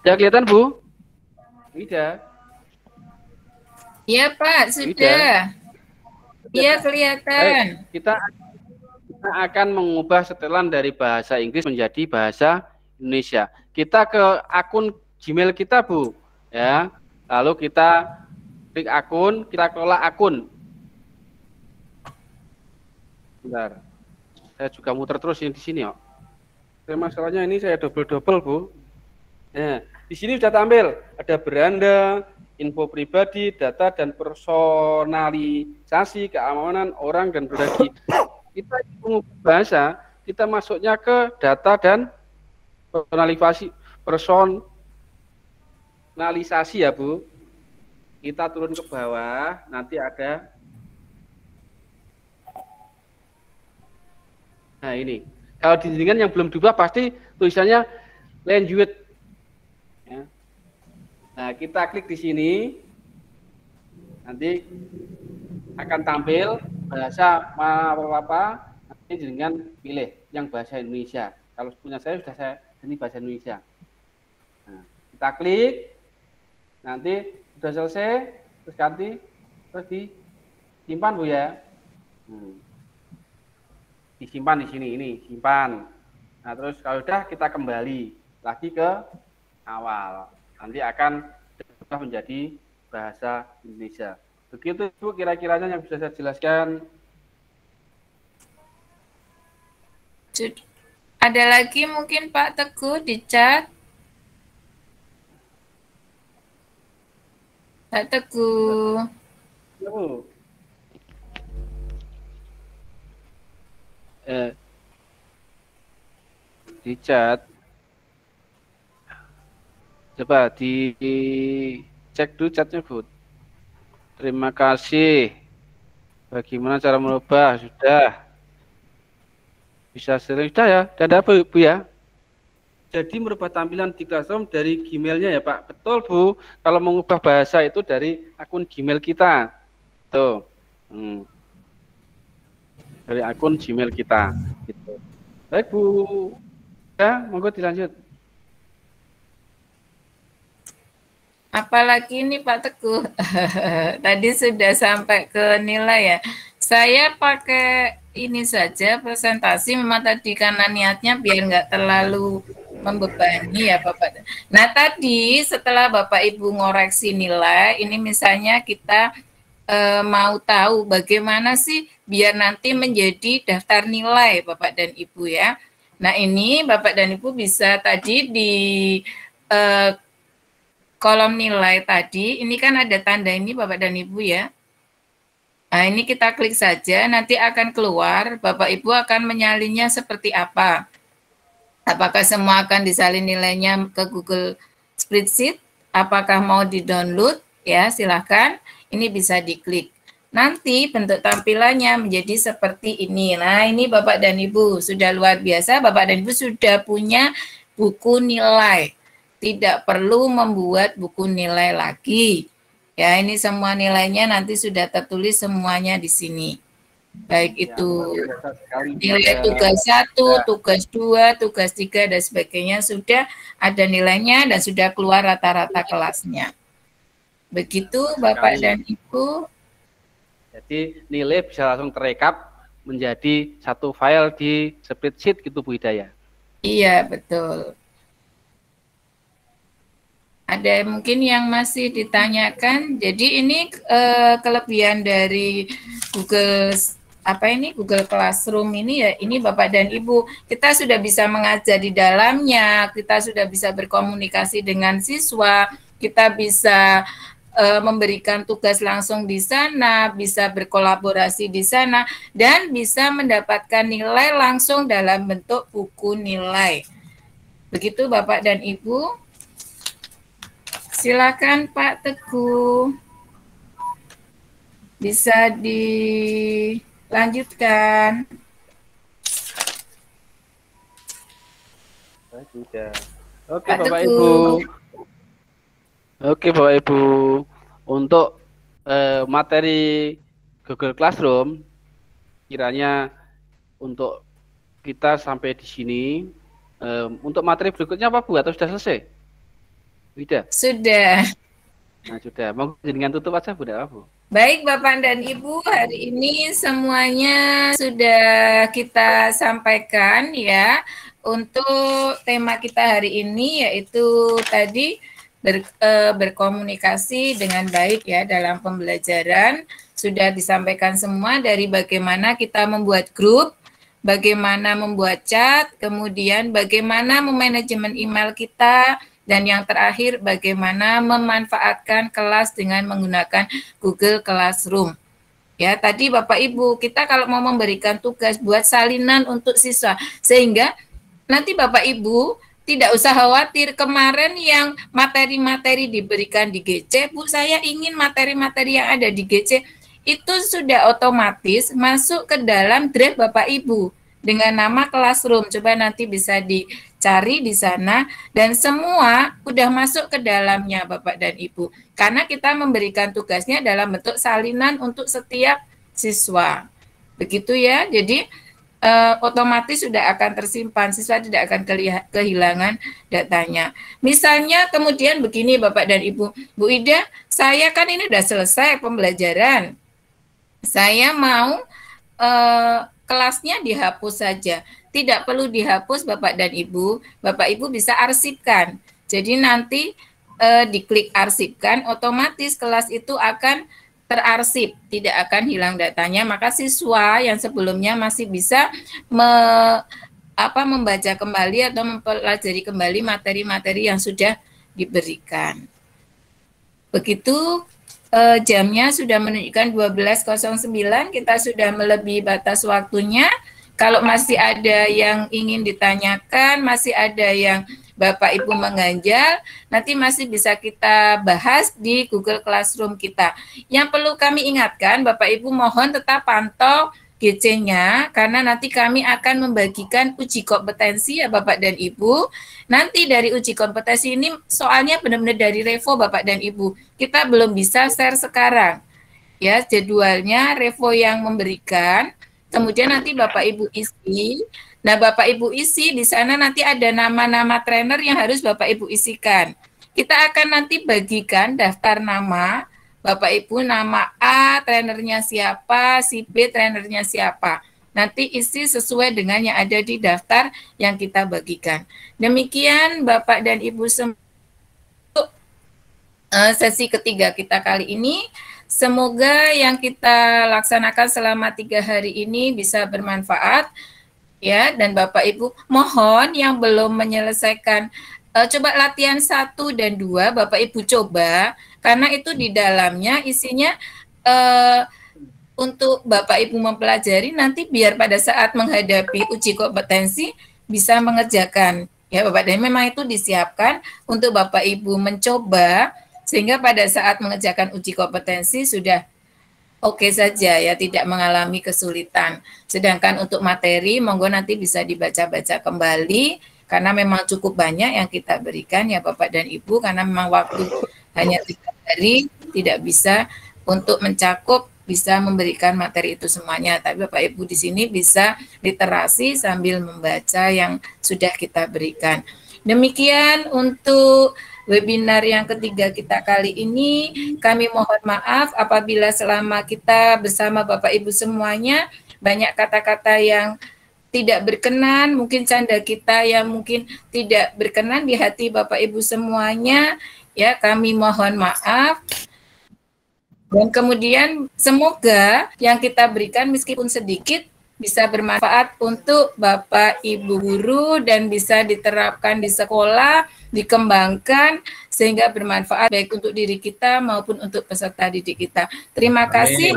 sudah kelihatan, Bu? Tidak. Iya, Pak, sudah. Iya, kelihatan. Baik, kita akan mengubah setelan dari bahasa Inggris menjadi bahasa Indonesia. Kita ke akun Gmail kita, Bu. Ya. Lalu kita klik akun, kita kelola akun. Bentar. Saya juga muter terus yang di sini, kok. Masalahnya ini saya double-double, Bu. Nah, di sini sudah tampil ada beranda, info pribadi, data dan personalisasi, keamanan orang dan berbagi. Kita mengubah bahasa, kita masuknya ke data dan personalisasi ya, Bu. Kita turun ke bawah, nanti ada. Nah, ini. Kalau di sini kan yang belum diubah pasti tulisannya language. Ya. Nah, kita klik di sini. Nanti akan tampil bahasa apa, nanti dengan pilih yang bahasa Indonesia. Kalau punya saya sudah saya ini bahasa Indonesia. Nah, kita klik, nanti sudah selesai, terus ganti, terus disimpan, Bu ya. Disimpan di sini, ini simpan. Nah, terus kalau sudah kita kembali lagi ke awal. Nanti akan berubah menjadi bahasa Indonesia. Begitu, Bu, kira-kiranya yang bisa saya jelaskan. Ada lagi mungkin Pak Teguh di chat. Pak Teguh. Ya, Bu. Di chat. Coba dicek dulu chatnya, Bu. Terima kasih. Bagaimana cara merubah? Sudah. Bisa sering. Sudah ya? Sudah ada, Bu ya? Jadi merubah tampilan di Classroom dari Gmail-nya ya, Pak? Betul, Bu. Kalau mengubah bahasa itu dari akun Gmail kita. Tuh. Dari akun Gmail kita. Gitu. Baik, Bu. Ya, monggo dilanjut. Apalagi ini Pak Teguh. Tadi sudah sampai ke nilai ya. Saya pakai ini saja presentasi, memang tadi karena niatnya biar nggak terlalu membebani ya Bapak. Nah tadi setelah Bapak Ibu ngoreksi nilai, ini misalnya kita mau tahu bagaimana sih biar nanti menjadi daftar nilai Bapak dan Ibu ya. Nah ini Bapak dan Ibu bisa tadi di kolom nilai tadi, ini kan ada tanda ini Bapak dan Ibu ya. Nah ini kita klik saja, nanti akan keluar, Bapak Ibu akan menyalinnya seperti apa. Apakah semua akan disalin nilainya ke Google Spreadsheet, apakah mau di-download, ya silahkan, ini bisa diklik. Nanti bentuk tampilannya menjadi seperti ini. Nah ini Bapak dan Ibu, sudah luar biasa, Bapak dan Ibu sudah punya buku nilai. Tidak perlu membuat buku nilai lagi. Ya, ini semua nilainya nanti sudah tertulis semuanya di sini. Baik itu nilai tugas 1, tugas 2, tugas 3 dan sebagainya sudah ada nilainya dan sudah keluar rata-rata kelasnya. Begitu Bapak dan Ibu. Jadi nilai bisa langsung terekap menjadi satu file di spreadsheet gitu Bu Hidayah. Iya, betul. Ada mungkin yang masih ditanyakan. Jadi ini kelebihan dari Google Google Classroom ini ya, ini Bapak dan Ibu, kita sudah bisa mengajar di dalamnya, kita sudah bisa berkomunikasi dengan siswa, kita bisa memberikan tugas langsung di sana, bisa berkolaborasi di sana, dan bisa mendapatkan nilai langsung dalam bentuk buku nilai. Begitu Bapak dan Ibu. Silakan Pak Teguh. Bisa dilanjutkan. Sudah. Oke Bapak Ibu. Oke Bapak Ibu, untuk materi Google Classroom kiranya untuk kita sampai di sini. Untuk materi berikutnya apa Bu? Atau sudah selesai? Sudah. Sudah. Nah sudah. Mau dengan tutup aja Bu, Bu? Baik Bapak dan Ibu, hari ini semuanya sudah kita sampaikan ya. Untuk tema kita hari ini yaitu tadi berkomunikasi dengan baik ya dalam pembelajaran. Sudah disampaikan semua dari bagaimana kita membuat grup, bagaimana membuat chat, kemudian bagaimana memanajemen email kita, dan yang terakhir bagaimana memanfaatkan kelas dengan menggunakan Google Classroom. Ya, tadi Bapak Ibu, kita kalau mau memberikan tugas buat salinan untuk siswa, sehingga nanti Bapak Ibu tidak usah khawatir kemarin yang materi-materi diberikan di GC, Bu, saya ingin materi-materi yang ada di GC itu sudah otomatis masuk ke dalam drive Bapak Ibu dengan nama Classroom. Coba nanti bisa dicari di sana dan semua udah masuk ke dalamnya Bapak dan Ibu. Karena kita memberikan tugasnya dalam bentuk salinan untuk setiap siswa. Begitu ya. Jadi otomatis sudah akan tersimpan, siswa tidak akan kehilangan datanya. Misalnya kemudian begini Bapak dan Ibu, Bu Ida, saya kan ini sudah selesai pembelajaran, saya mau kelasnya dihapus saja. Tidak perlu dihapus Bapak dan Ibu, Bapak Ibu bisa arsipkan. Jadi nanti diklik arsipkan, otomatis kelas itu akan terarsip, tidak akan hilang datanya, maka siswa yang sebelumnya masih bisa membaca kembali atau mempelajari kembali materi-materi yang sudah diberikan. Begitu jamnya sudah menunjukkan 12.09, kita sudah melebihi batas waktunya. Kalau masih ada yang ingin ditanyakan, masih ada yang Bapak Ibu mengganjal, nanti masih bisa kita bahas di Google Classroom kita. Yang perlu kami ingatkan, Bapak Ibu mohon tetap pantau GC-nya, karena nanti kami akan membagikan uji kompetensi ya Bapak dan Ibu. Nanti dari uji kompetensi ini soalnya benar-benar dari Revo Bapak dan Ibu. Kita belum bisa share sekarang. Ya, jadwalnya Revo yang memberikan, kemudian nanti Bapak Ibu isi. Nah, Bapak Ibu isi di sana nanti ada nama-nama trainer yang harus Bapak Ibu isikan. Kita akan nanti bagikan daftar nama, Bapak Ibu nama A trainernya siapa, si B trainernya siapa. Nanti isi sesuai dengan yang ada di daftar yang kita bagikan. Demikian Bapak dan Ibu semua sesi ketiga kita kali ini. Semoga yang kita laksanakan selama 3 hari ini bisa bermanfaat. Ya, dan Bapak Ibu mohon yang belum menyelesaikan coba latihan 1 dan 2 Bapak Ibu coba, karena itu di dalamnya isinya untuk Bapak Ibu mempelajari nanti biar pada saat menghadapi uji kompetensi bisa mengerjakan. Ya Bapak, dan memang itu disiapkan untuk Bapak Ibu mencoba sehingga pada saat mengerjakan uji kompetensi sudah oke saja ya, tidak mengalami kesulitan. Sedangkan untuk materi, monggo nanti bisa dibaca-baca kembali, karena memang cukup banyak yang kita berikan ya Bapak dan Ibu, karena memang waktu hanya 3 hari, tidak bisa untuk mencakup bisa memberikan materi itu semuanya. Tapi Bapak Ibu di sini bisa literasi sambil membaca yang sudah kita berikan. Demikian untuk webinar yang ketiga kita kali ini. Kami mohon maaf apabila selama kita bersama Bapak Ibu semuanya banyak kata-kata yang tidak berkenan, mungkin canda kita yang mungkin tidak berkenan di hati Bapak Ibu semuanya, ya kami mohon maaf. Dan kemudian semoga yang kita berikan meskipun sedikit bisa bermanfaat untuk Bapak Ibu guru dan bisa diterapkan di sekolah, dikembangkan sehingga bermanfaat baik untuk diri kita maupun untuk peserta didik kita. Terima kasih.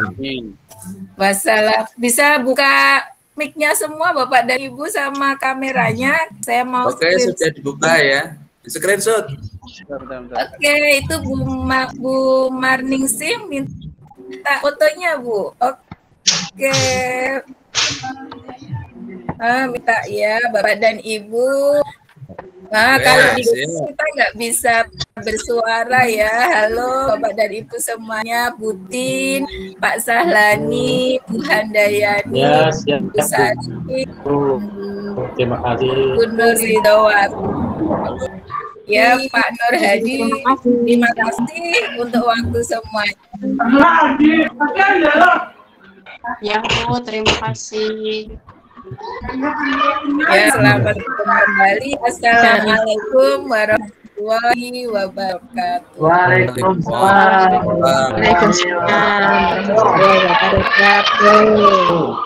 Wassalam. Bisa buka mic-nya semua Bapak dan Ibu sama kameranya. Saya mau sudah dibuka ya. Screenshot. Oke, itu Bu Marningsih minta fotonya, Bu. Oke. Minta ya Bapak dan Ibu. Kalau di kita nggak bisa bersuara ya. Halo Bapak dan Ibu semuanya, Butin, Pak Sahlani, Bu Handayani, Bu Sari, terima kasih. Bu Nur Ridawati, ya Pak Nur Hadi. Terima kasih untuk waktu semuanya. Ya Bu, terima kasih. Ya, selamat kembali. Assalamualaikum warahmatullahi wabarakatuh. Waalaikumsalam. Waalaikumsalam warahmatullahi wabarakatuh.